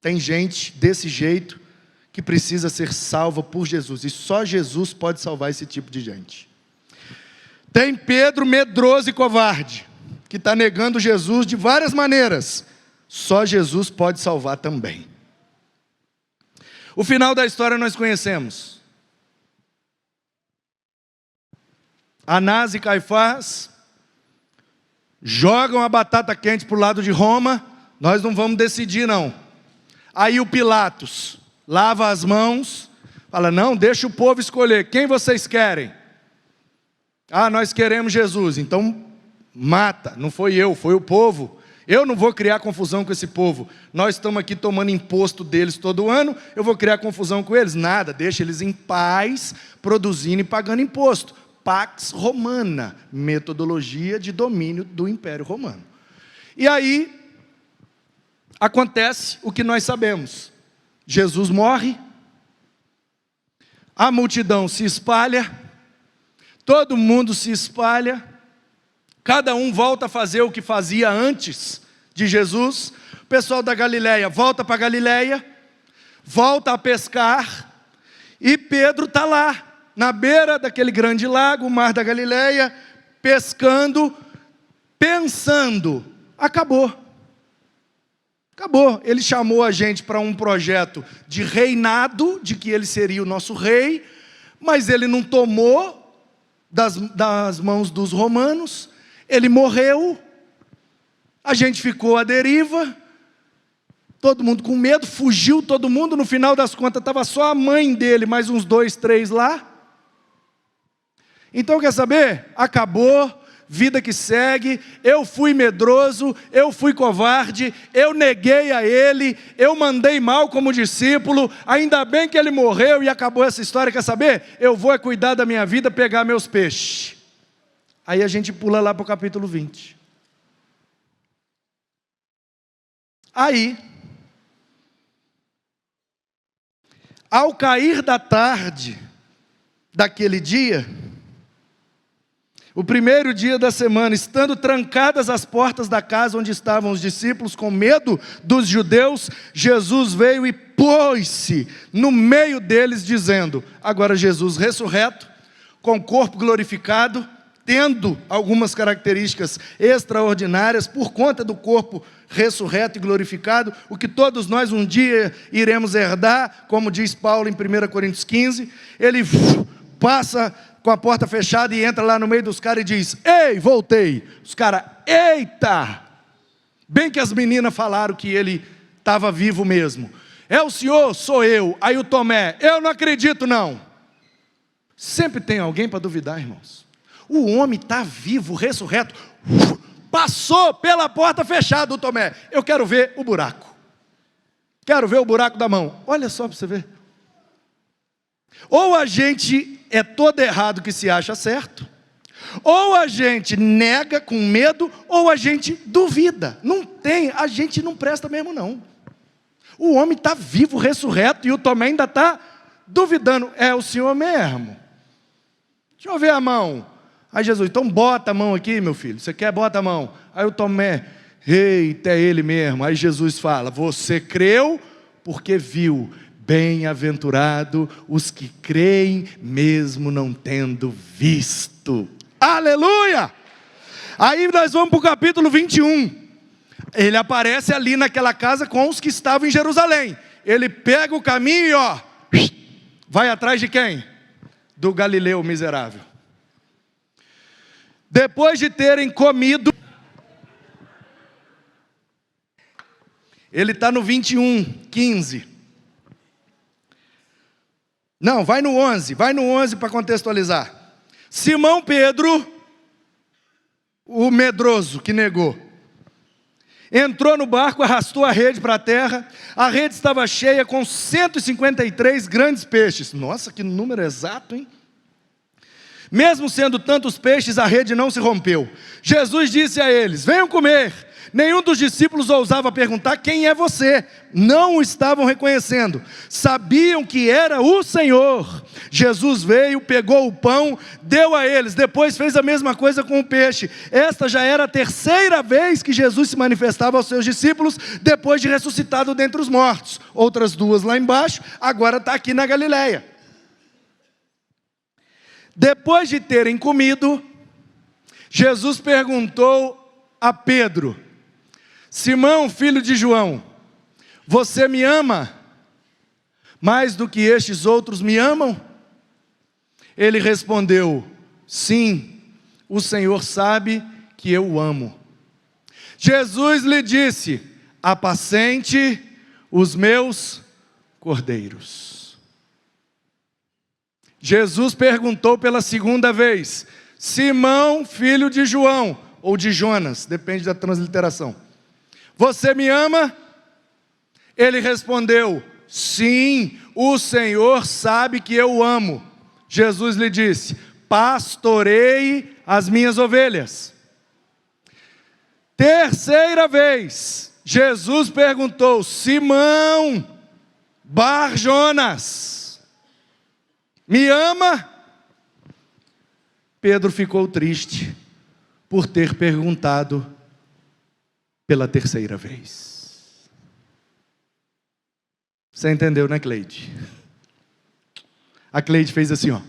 Tem gente desse jeito que precisa ser salva por Jesus, e só Jesus pode salvar esse tipo de gente. Tem Pedro medroso e covarde, que está negando Jesus de várias maneiras, só Jesus pode salvar também. O final da história nós conhecemos. Anás e Caifás jogam a batata quente para o lado de Roma, nós não vamos decidir não. Aí o Pilatos lava as mãos, fala, não, deixa o povo escolher, quem vocês querem? Ah, nós queremos Jesus, então mata, não foi eu, foi o povo. Eu não vou criar confusão com esse povo. Nós estamos aqui tomando imposto deles todo ano, eu vou criar confusão com eles? Nada, deixa eles em paz, produzindo e pagando imposto. Pax Romana, metodologia de domínio do Império Romano. E aí, acontece o que nós sabemos. Jesus morre, a multidão se espalha, todo mundo se espalha, cada um volta a fazer o que fazia antes de Jesus. O pessoal da Galileia volta para a Galileia, volta a pescar, e Pedro está lá, na beira daquele grande lago, o mar da Galileia, pescando, pensando, acabou. Acabou. Ele chamou a gente para um projeto de reinado, de que ele seria o nosso rei, mas ele não tomou das mãos dos romanos, ele morreu, a gente ficou à deriva, todo mundo com medo, fugiu todo mundo, no final das contas estava só a mãe dele, mais uns 2, 3 lá. Então quer saber? Acabou, vida que segue, eu fui medroso, eu fui covarde, eu neguei a ele, eu mandei mal como discípulo, ainda bem que ele morreu e acabou essa história, quer saber? Eu vou cuidar da minha vida, pegar meus peixes. Aí a gente pula lá para o capítulo 20. Aí, ao cair da tarde daquele dia, o primeiro dia da semana, estando trancadas as portas da casa onde estavam os discípulos, com medo dos judeus, Jesus veio e pôs-se no meio deles, dizendo, agora Jesus ressurreto, com corpo glorificado, tendo algumas características extraordinárias, por conta do corpo ressurreto e glorificado, o que todos nós um dia iremos herdar, como diz Paulo em 1 Coríntios 15, ele passa com a porta fechada e entra lá no meio dos caras e diz, ei, voltei. Os caras, eita! Bem que as meninas falaram que ele estava vivo mesmo. É o senhor? Sou eu. Aí o Tomé, eu não acredito não. Sempre tem alguém para duvidar, irmãos. O homem está vivo, ressurreto, passou pela porta fechada, o Tomé. Eu quero ver o buraco. Quero ver o buraco da mão. Olha só para você ver. Ou a gente é todo errado que se acha certo, ou a gente nega com medo, ou a gente duvida. Não tem, a gente não presta mesmo não. O homem está vivo, ressurreto, e o Tomé ainda está duvidando. É o senhor mesmo. Deixa eu ver a mão. Aí Jesus, então bota a mão aqui, meu filho. Você quer? Bota a mão. Aí o Tomé, eita, é ele mesmo. Aí Jesus fala, você creu porque viu. Bem-aventurado os que creem, mesmo não tendo visto. Aleluia! Aí nós vamos para o capítulo 21. Ele aparece ali naquela casa com os que estavam em Jerusalém. Ele pega o caminho e ó, vai atrás de quem? Do Galileu miserável. Depois de terem comido, ele está no 21, 15. Não, vai no 11 para contextualizar. Simão Pedro, o medroso que negou, entrou no barco, arrastou a rede para a terra, a rede estava cheia com 153 grandes peixes. Nossa, que número exato, hein? Mesmo sendo tantos peixes, a rede não se rompeu. Jesus disse a eles, venham comer. Nenhum dos discípulos ousava perguntar, quem é você? Não o estavam reconhecendo. Sabiam que era o Senhor. Jesus veio, pegou o pão, deu a eles. Depois fez a mesma coisa com o peixe. Esta já era a terceira vez que Jesus se manifestava aos seus discípulos, depois de ressuscitado dentre os mortos. Outras 2 lá embaixo, agora está aqui na Galileia. Depois de terem comido, Jesus perguntou a Pedro, Simão, filho de João, você me ama mais do que estes outros me amam? Ele respondeu, sim, o Senhor sabe que eu o amo. Jesus lhe disse, apacente os meus cordeiros. Jesus perguntou pela segunda vez, Simão, filho de João, ou de Jonas, depende da transliteração. Você me ama? Ele respondeu, sim, o Senhor sabe que eu o amo. Jesus lhe disse, pastorei as minhas ovelhas. Terceira vez, Jesus perguntou: Simão Bar-Jonas, me ama? Pedro ficou triste por ter perguntado pela terceira vez. Você entendeu, né, Cleide? A Cleide fez assim, ó.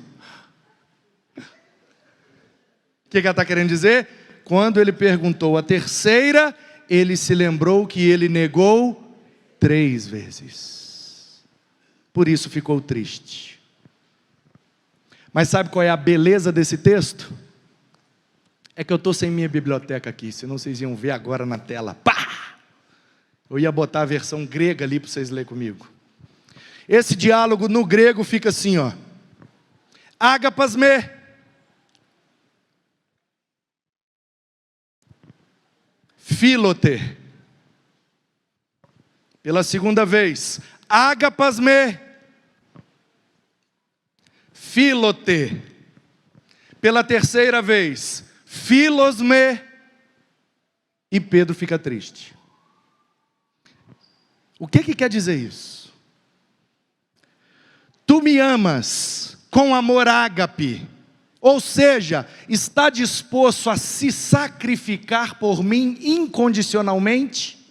O que ela está querendo dizer? Quando ele perguntou a terceira, ele se lembrou que ele negou 3 vezes. Por isso ficou triste. Mas sabe qual é a beleza desse texto? É que eu estou sem minha biblioteca aqui, senão vocês iam ver agora na tela. Pá! Eu ia botar a versão grega ali para vocês lerem comigo. Esse diálogo no grego fica assim, ó. Ágapas me. Philote. Pela segunda vez. Ágapas me. Philote. Pela terceira vez. Philos me. E Pedro fica triste. O que quer dizer isso? Tu me amas com amor ágape, ou seja, está disposto a se sacrificar por mim incondicionalmente?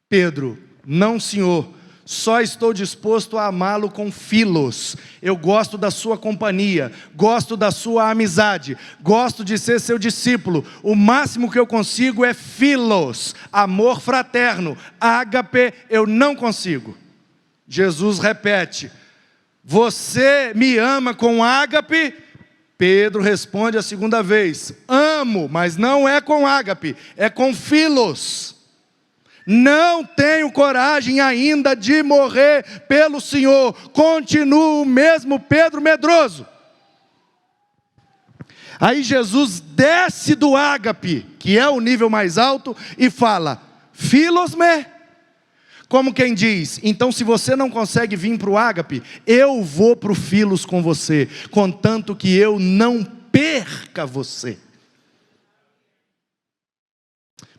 Pedro, não, Senhor, só estou disposto a amá-lo com filos. Eu gosto da sua companhia, gosto da sua amizade, gosto de ser seu discípulo. O máximo que eu consigo é filos, amor fraterno. Ágape eu não consigo. Jesus repete: você me ama com ágape? Pedro responde a segunda vez: amo, mas não é com ágape, é com filos. Não tenho coragem ainda de morrer pelo Senhor. Continuo o mesmo Pedro medroso. Aí Jesus desce do ágape, que é o nível mais alto, e fala: filos me. Como quem diz: então se você não consegue vir para o ágape, eu vou para o filos com você, contanto que eu não perca você.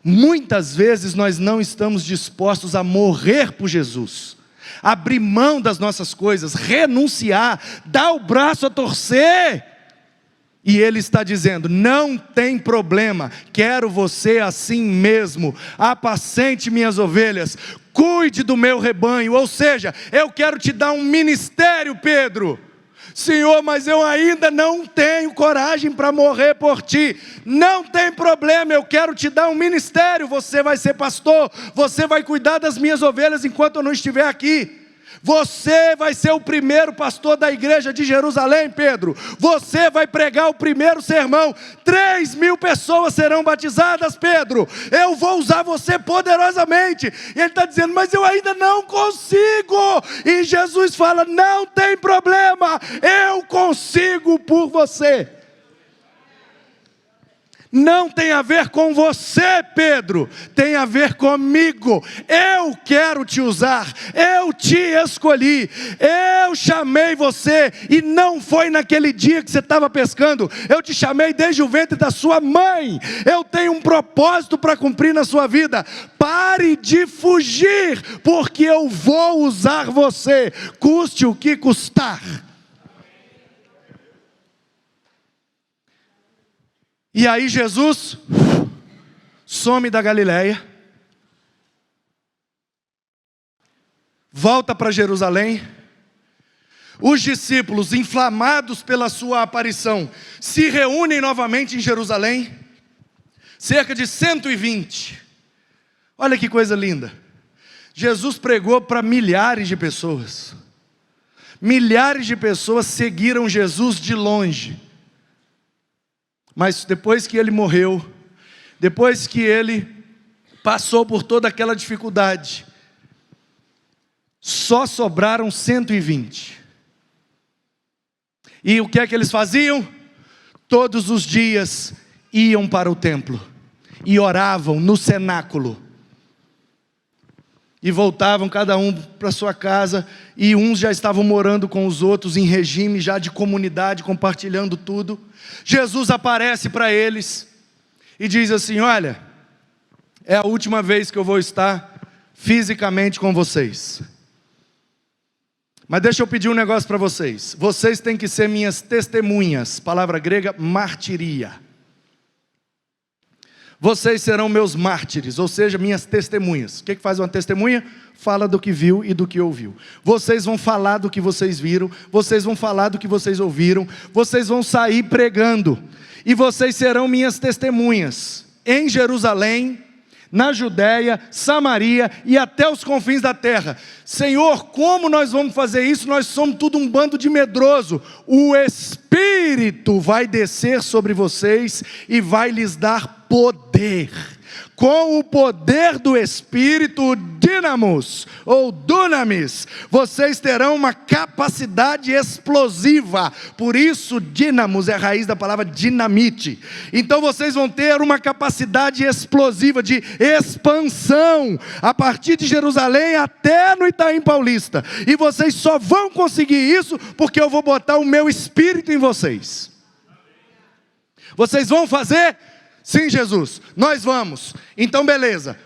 Muitas vezes nós não estamos dispostos a morrer por Jesus, abrir mão das nossas coisas, renunciar, dar o braço a torcer. E Ele está dizendo: não tem problema, quero você assim mesmo, apacente minhas ovelhas, cuide do meu rebanho. Ou seja, eu quero te dar um ministério, Pedro. Senhor, mas eu ainda não tenho coragem para morrer por ti. Não tem problema, eu quero te dar um ministério. Você vai ser pastor, você vai cuidar das minhas ovelhas enquanto eu não estiver aqui. Você vai ser o primeiro pastor da igreja de Jerusalém, Pedro. Você vai pregar o primeiro sermão. 3.000 pessoas serão batizadas, Pedro. Eu vou usar você poderosamente. E ele está dizendo: mas eu ainda não consigo. E Jesus fala: não tem problema, eu consigo por você. Não tem a ver com você, Pedro, tem a ver comigo. Eu quero te usar, eu te escolhi, eu chamei você. E não foi naquele dia que você estava pescando, eu te chamei desde o ventre da sua mãe. Eu tenho um propósito para cumprir na sua vida. Pare de fugir, porque eu vou usar você, custe o que custar. E aí Jesus some da Galileia, volta para Jerusalém. Os discípulos, inflamados pela sua aparição, se reúnem novamente em Jerusalém, cerca de 120. Olha que coisa linda. Jesus pregou para milhares de pessoas. Milhares de pessoas seguiram Jesus de longe. Mas depois que ele morreu, depois que ele passou por toda aquela dificuldade, só sobraram 120. E o que é que eles faziam? Todos os dias iam para o templo e oravam no cenáculo. e voltavam cada um para sua casa, e uns já estavam morando com os outros em regime já de comunidade, compartilhando tudo. Jesus aparece para eles e diz assim: olha, é a última vez que eu vou estar fisicamente com vocês, mas deixa eu pedir um negócio para vocês. Vocês têm que ser minhas testemunhas, palavra grega martiria. Vocês serão meus mártires, ou seja, minhas testemunhas. O que faz uma testemunha? Fala do que viu e do que ouviu. Vocês vão falar do que vocês viram, vocês vão falar do que vocês ouviram, vocês vão sair pregando, e vocês serão minhas testemunhas, em Jerusalém, na Judéia, Samaria e até os confins da terra. Senhor, como nós vamos fazer isso? Nós somos tudo um bando de medroso. O Espírito vai descer sobre vocês e vai lhes dar poder. Com o poder do Espírito, dínamos, ou dunamis, vocês terão uma capacidade explosiva. Por isso, dínamos é a raiz da palavra dinamite. Então vocês vão ter uma capacidade explosiva de expansão, a partir de Jerusalém até no Itaim Paulista. E vocês só vão conseguir isso porque eu vou botar o meu Espírito em vocês. Vocês vão fazer? Sim, Jesus, nós vamos. Então beleza.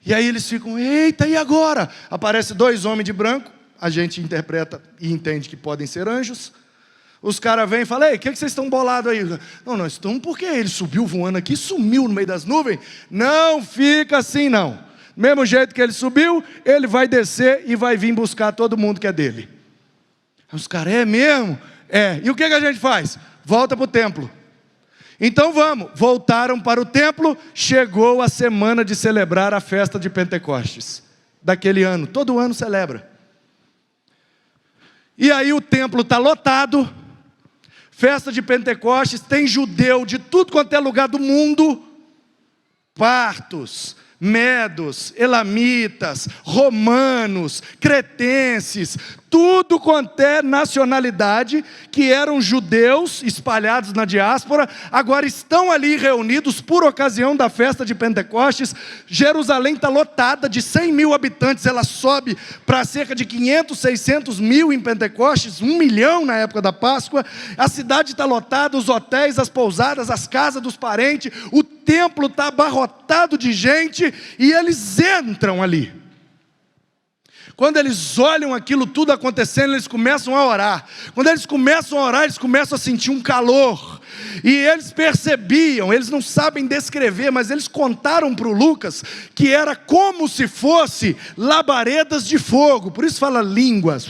E aí eles ficam: eita, e agora? Aparece dois homens de branco, a gente interpreta e entende que podem ser anjos. Os caras vêm e falam: ei, o que vocês estão bolados aí? Não, nós estamos porque ele subiu voando aqui, sumiu no meio das nuvens. Não fica assim não. Do mesmo jeito que ele subiu, ele vai descer e vai vir buscar todo mundo que é dele. Os caras: é mesmo? É. E o que a gente faz? Volta para o templo. Então vamos, voltaram para o templo. Chegou a semana de celebrar a festa de Pentecostes daquele ano, todo ano celebra. E aí o templo está lotado, festa de Pentecostes, tem judeu de tudo quanto é lugar do mundo, partos, medos, elamitas, romanos, cretenses, tudo quanto é nacionalidade, que eram judeus espalhados na diáspora, agora estão ali reunidos por ocasião da festa de Pentecostes. Jerusalém está lotada, de 100 mil habitantes, ela sobe para cerca de 500, 600 mil em Pentecostes, 1 milhão na época da Páscoa. A cidade está lotada, os hotéis, as pousadas, as casas dos parentes, o templo está abarrotado de gente, e eles entram ali. Quando eles olham aquilo tudo acontecendo, eles começam a orar. Quando eles começam a orar, eles começam a sentir um calor. E eles percebiam, eles não sabem descrever, mas eles contaram para o Lucas que era como se fosse labaredas de fogo. Por isso fala línguas.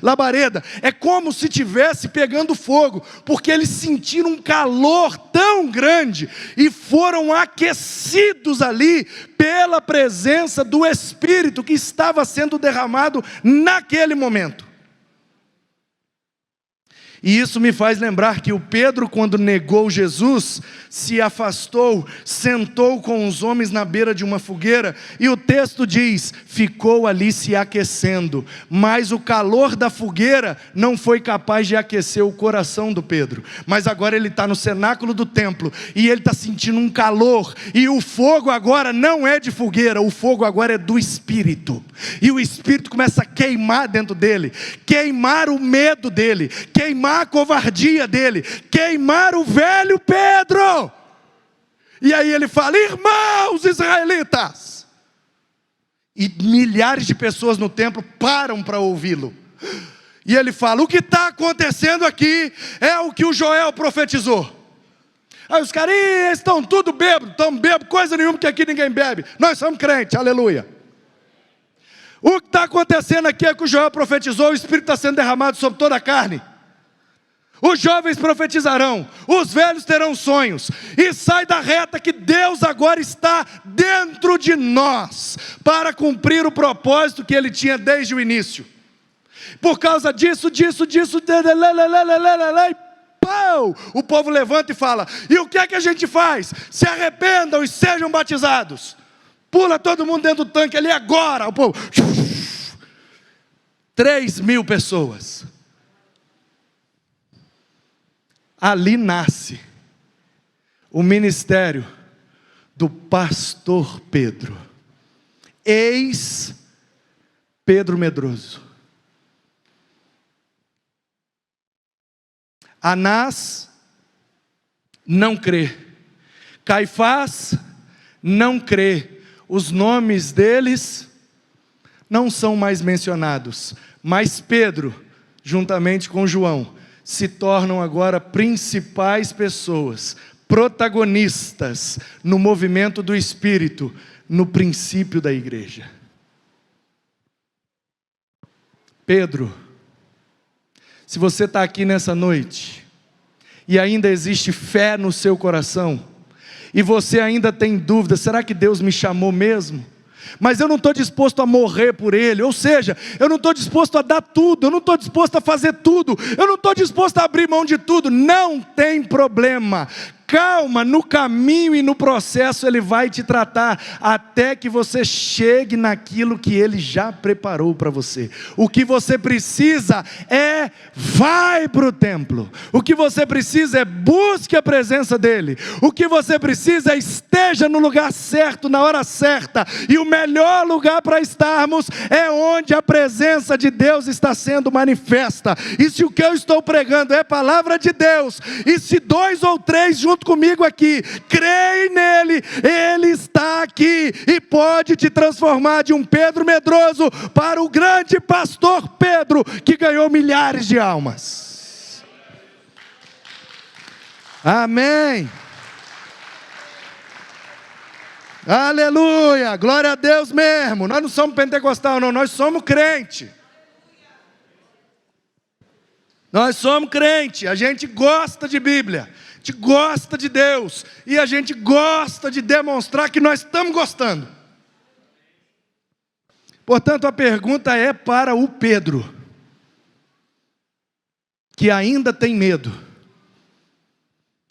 Labareda, é como se estivesse pegando fogo, porque eles sentiram um calor tão grande e foram aquecidos ali pela presença do Espírito que estava sendo derramado naquele momento. E isso me faz lembrar que o Pedro, quando negou Jesus, se afastou, sentou com os homens na beira de uma fogueira, e o texto diz, ficou ali se aquecendo, mas o calor da fogueira não foi capaz de aquecer o coração do Pedro. Mas agora ele está no cenáculo do templo, e ele está sentindo um calor, e o fogo agora não é de fogueira, o fogo agora é do Espírito, e o Espírito começa a queimar dentro dele, queimar o medo dele, queimar a covardia dele, queimar o velho Pedro. E aí ele fala, irmãos israelitas, e milhares de pessoas no templo param para ouvi-lo, e ele fala, o que está acontecendo aqui é o que o Joel profetizou. Aí os caras, estão tudo bêbados, estão bêbados, coisa nenhuma, que aqui ninguém bebe, nós somos crentes, aleluia. O que está acontecendo aqui é que o Joel profetizou, o Espírito está sendo derramado sobre toda a carne. Os jovens profetizarão, os velhos terão sonhos, e sai da reta que Deus agora está dentro de nós, para cumprir o propósito que Ele tinha desde o início. Por causa disso, o povo levanta e fala, e o que é que a gente faz? Se arrependam e sejam batizados. Pula todo mundo dentro do tanque ali agora, o povo. 3.000 pessoas. Ali nasce o ministério do pastor Pedro. Eis Pedro medroso. Anás não crê. Caifás não crê. Os nomes deles não são mais mencionados. Mas Pedro, juntamente com João, se tornam agora principais pessoas, protagonistas no movimento do Espírito, no princípio da igreja. Pedro, se você está aqui nessa noite, e ainda existe fé no seu coração, e você ainda tem dúvida, será que Deus me chamou mesmo? Mas eu não estou disposto a morrer por Ele, ou seja, eu não estou disposto a dar tudo, eu não estou disposto a fazer tudo, eu não estou disposto a abrir mão de tudo. Não tem problema. Calma, no caminho e no processo Ele vai te tratar, até que você chegue naquilo que Ele já preparou para você. O que você precisa é, vai para o templo. O que você precisa é, busque a presença dEle. O que você precisa é, esteja no lugar certo, na hora certa. E o melhor lugar para estarmos é onde a presença de Deus está sendo manifesta. E se o que eu estou pregando é palavra de Deus, e se 2 ou 3 junto comigo aqui, creem nele, ele está aqui e pode te transformar de um Pedro medroso para o grande pastor Pedro, que ganhou milhares de almas. Amém. Aleluia, glória a Deus mesmo. Nós não somos pentecostal não, nós somos crente. Nós somos crente, a gente gosta de Bíblia, a gente gosta de Deus, e a gente gosta de demonstrar que nós estamos gostando. Portanto, a pergunta é para o Pedro, que ainda tem medo.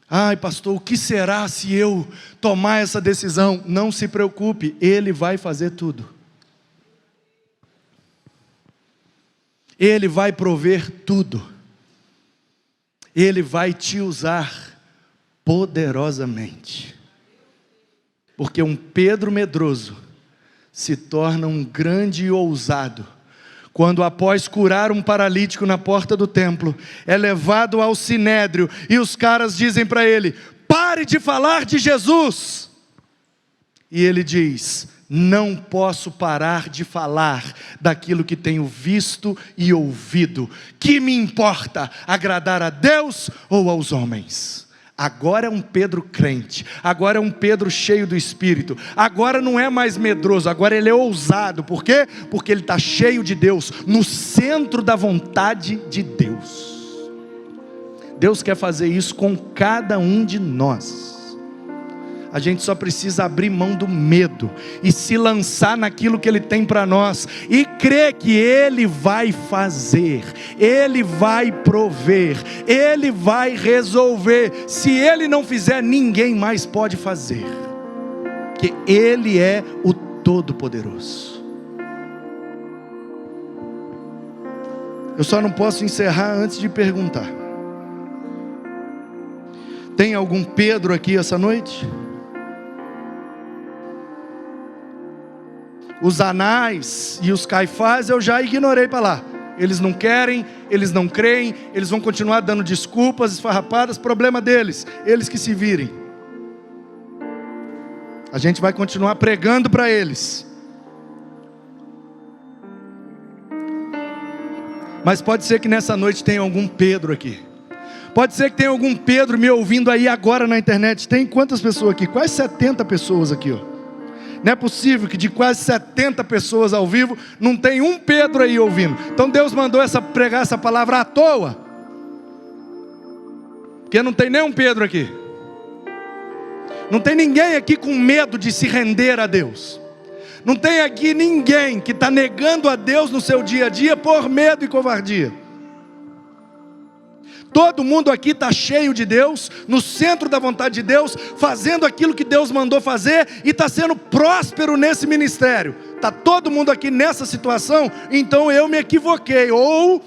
Ai, pastor, o que será se eu tomar essa decisão? Não se preocupe, Ele vai fazer tudo. Ele vai prover tudo. Ele vai te usar poderosamente. Porque um Pedro medroso se torna um grande e ousado, quando após curar um paralítico na porta do templo, é levado ao sinédrio, e os caras dizem para ele, pare de falar de Jesus. E ele diz, não posso parar de falar daquilo que tenho visto e ouvido. Que me importa agradar a Deus ou aos homens? Agora é um Pedro crente, agora é um Pedro cheio do Espírito, agora não é mais medroso, agora ele é ousado. Por quê? Porque ele está cheio de Deus, no centro da vontade de Deus. Deus quer fazer isso com cada um de nós. A gente só precisa abrir mão do medo e se lançar naquilo que Ele tem para nós, e crer que Ele vai fazer, Ele vai prover, Ele vai resolver. Se Ele não fizer, ninguém mais pode fazer, porque Ele é o Todo-Poderoso. Eu só não posso encerrar antes de perguntar: tem algum Pedro aqui essa noite? Os Anás e os Caifás eu já ignorei para lá. Eles não querem, eles não creem, eles vão continuar dando desculpas esfarrapadas, problema deles, eles que se virem. A gente vai continuar pregando para eles. Mas pode ser que nessa noite tenha algum Pedro aqui. Pode ser que tenha algum Pedro me ouvindo aí agora na internet. Tem quantas pessoas aqui? Quase 70 pessoas aqui, ó. Não é possível que de quase 70 pessoas ao vivo, não tem um Pedro aí ouvindo. Então Deus mandou pregar essa palavra à toa, porque não tem nenhum Pedro aqui. Não tem ninguém aqui com medo de se render a Deus. Não tem aqui ninguém que está negando a Deus no seu dia a dia por medo e covardia. Todo mundo aqui está cheio de Deus, no centro da vontade de Deus, fazendo aquilo que Deus mandou fazer, e está sendo próspero nesse ministério. Está todo mundo aqui nessa situação. Então eu me equivoquei, ou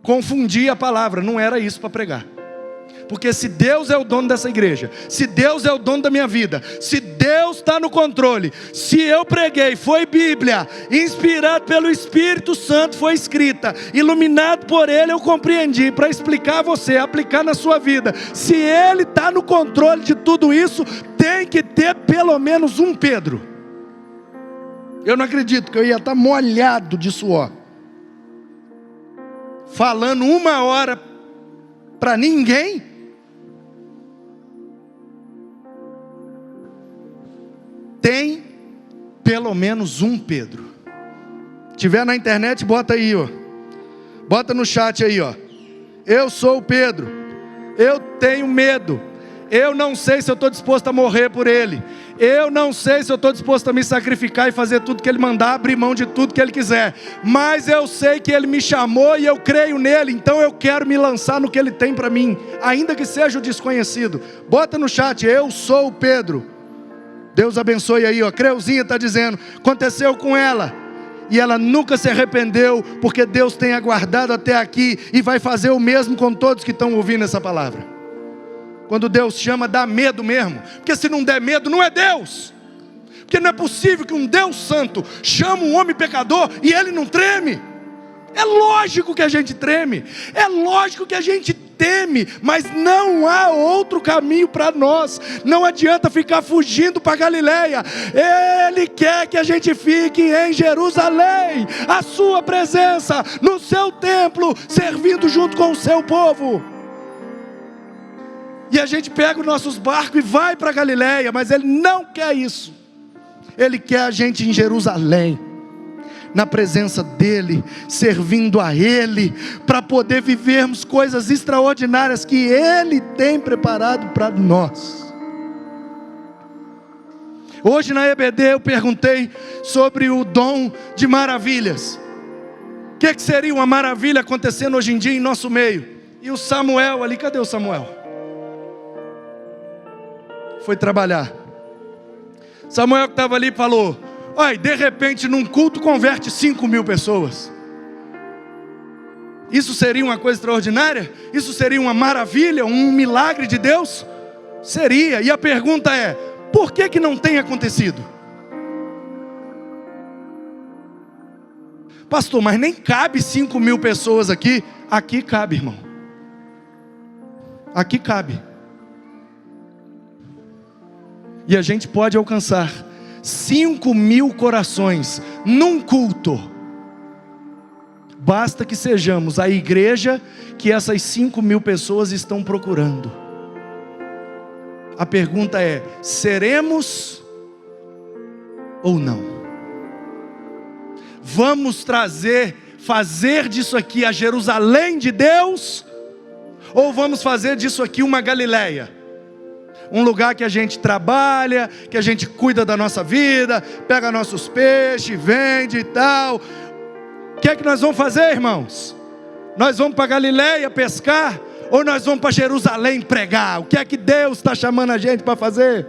confundi a palavra, não era isso para pregar. Porque se Deus é o dono dessa igreja, se Deus é o dono da minha vida, se Deus está no controle, se eu preguei, foi Bíblia, inspirado pelo Espírito Santo, foi escrita, iluminado por Ele, eu compreendi, para explicar a você, aplicar na sua vida. Se Ele está no controle de tudo isso, tem que ter pelo menos um Pedro. Eu não acredito que eu ia estar molhado de suor, falando 1 hora para ninguém. Tem pelo menos um Pedro. Tiver na internet, bota aí, ó. Bota no chat aí, ó. Eu sou o Pedro. Eu tenho medo. Eu não sei se eu estou disposto a morrer por Ele. Eu não sei se eu estou disposto a me sacrificar e fazer tudo que Ele mandar, abrir mão de tudo que Ele quiser. Mas eu sei que Ele me chamou e eu creio nele. Então eu quero me lançar no que Ele tem para mim, ainda que seja o desconhecido. Bota no chat, eu sou o Pedro. Deus abençoe aí, ó. Creuzinha está dizendo, aconteceu com ela. E ela nunca se arrependeu, porque Deus tem aguardado até aqui e vai fazer o mesmo com todos que estão ouvindo essa palavra. Quando Deus chama, dá medo mesmo. Porque se não der medo, não é Deus. Porque não é possível que um Deus santo chame um homem pecador e ele não treme. É lógico que a gente treme. É lógico que a gente teme. Mas não há outro caminho para nós. Não adianta ficar fugindo para Galileia. Ele quer que a gente fique em Jerusalém, a sua presença, no seu templo, servindo junto com o seu povo. E a gente pega os nossos barcos e vai para Galileia, mas Ele não quer isso. Ele quer a gente em Jerusalém, na presença dEle, servindo a Ele, para poder vivermos coisas extraordinárias que Ele tem preparado para nós. Hoje na EBD eu perguntei sobre o dom de maravilhas. O que seria uma maravilha acontecendo hoje em dia em nosso meio? E o Samuel ali, cadê o Samuel? Foi trabalhar. Samuel que estava ali falou, olha, de repente num culto converte 5.000 pessoas. Isso seria uma coisa extraordinária? Isso seria uma maravilha, um milagre de Deus? Seria. E a pergunta é, por que não tem acontecido? Pastor, mas nem cabe 5.000 pessoas aqui. Aqui cabe, irmão. Aqui cabe. E a gente pode alcançar 5.000 corações num culto. Basta que sejamos a igreja que essas 5.000 pessoas estão procurando. A pergunta é, seremos ou não? Vamos fazer disso aqui a Jerusalém de Deus? Ou vamos fazer disso aqui uma Galileia? Um lugar que a gente trabalha, que a gente cuida da nossa vida, pega nossos peixes, vende e tal. O que é que nós vamos fazer, irmãos? Nós vamos para Galileia pescar? Ou nós vamos para Jerusalém pregar? O que é que Deus está chamando a gente para fazer?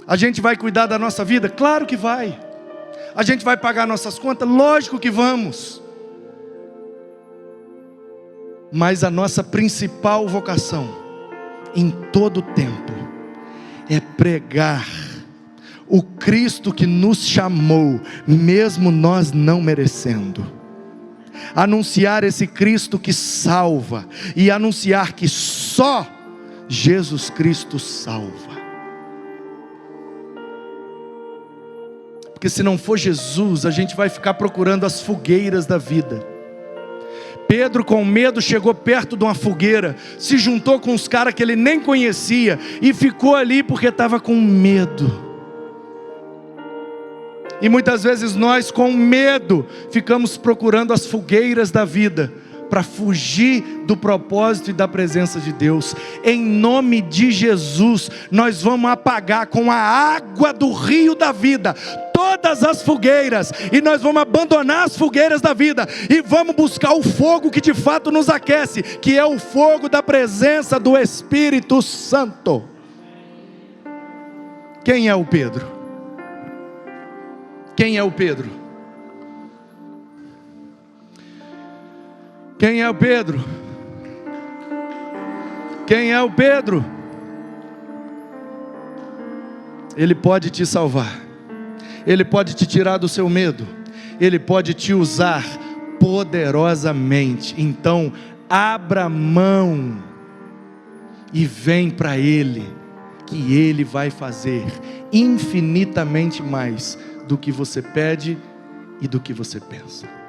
A gente vai cuidar da nossa vida? Claro que vai. A gente vai pagar nossas contas? Lógico que vamos. Mas a nossa principal vocação, em todo tempo, é pregar o Cristo que nos chamou, mesmo nós não merecendo. Anunciar esse Cristo que salva, e anunciar que só Jesus Cristo salva. Porque se não for Jesus, a gente vai ficar procurando as fogueiras da vida. Pedro, com medo, chegou perto de uma fogueira, se juntou com os caras que ele nem conhecia e ficou ali porque estava com medo. E muitas vezes nós, com medo, ficamos procurando as fogueiras da vida para fugir do propósito e da presença de Deus. Em nome de Jesus, nós vamos apagar com a água do rio da vida todas as fogueiras, e nós vamos abandonar as fogueiras da vida, e vamos buscar o fogo que de fato nos aquece, que é o fogo da presença do Espírito Santo. Quem é o Pedro? Quem é o Pedro? Quem é o Pedro? Quem é o Pedro? Ele pode te salvar, Ele pode te tirar do seu medo, Ele pode te usar poderosamente. Então, abra mão e vem para Ele, que Ele vai fazer infinitamente mais do que você pede e do que você pensa.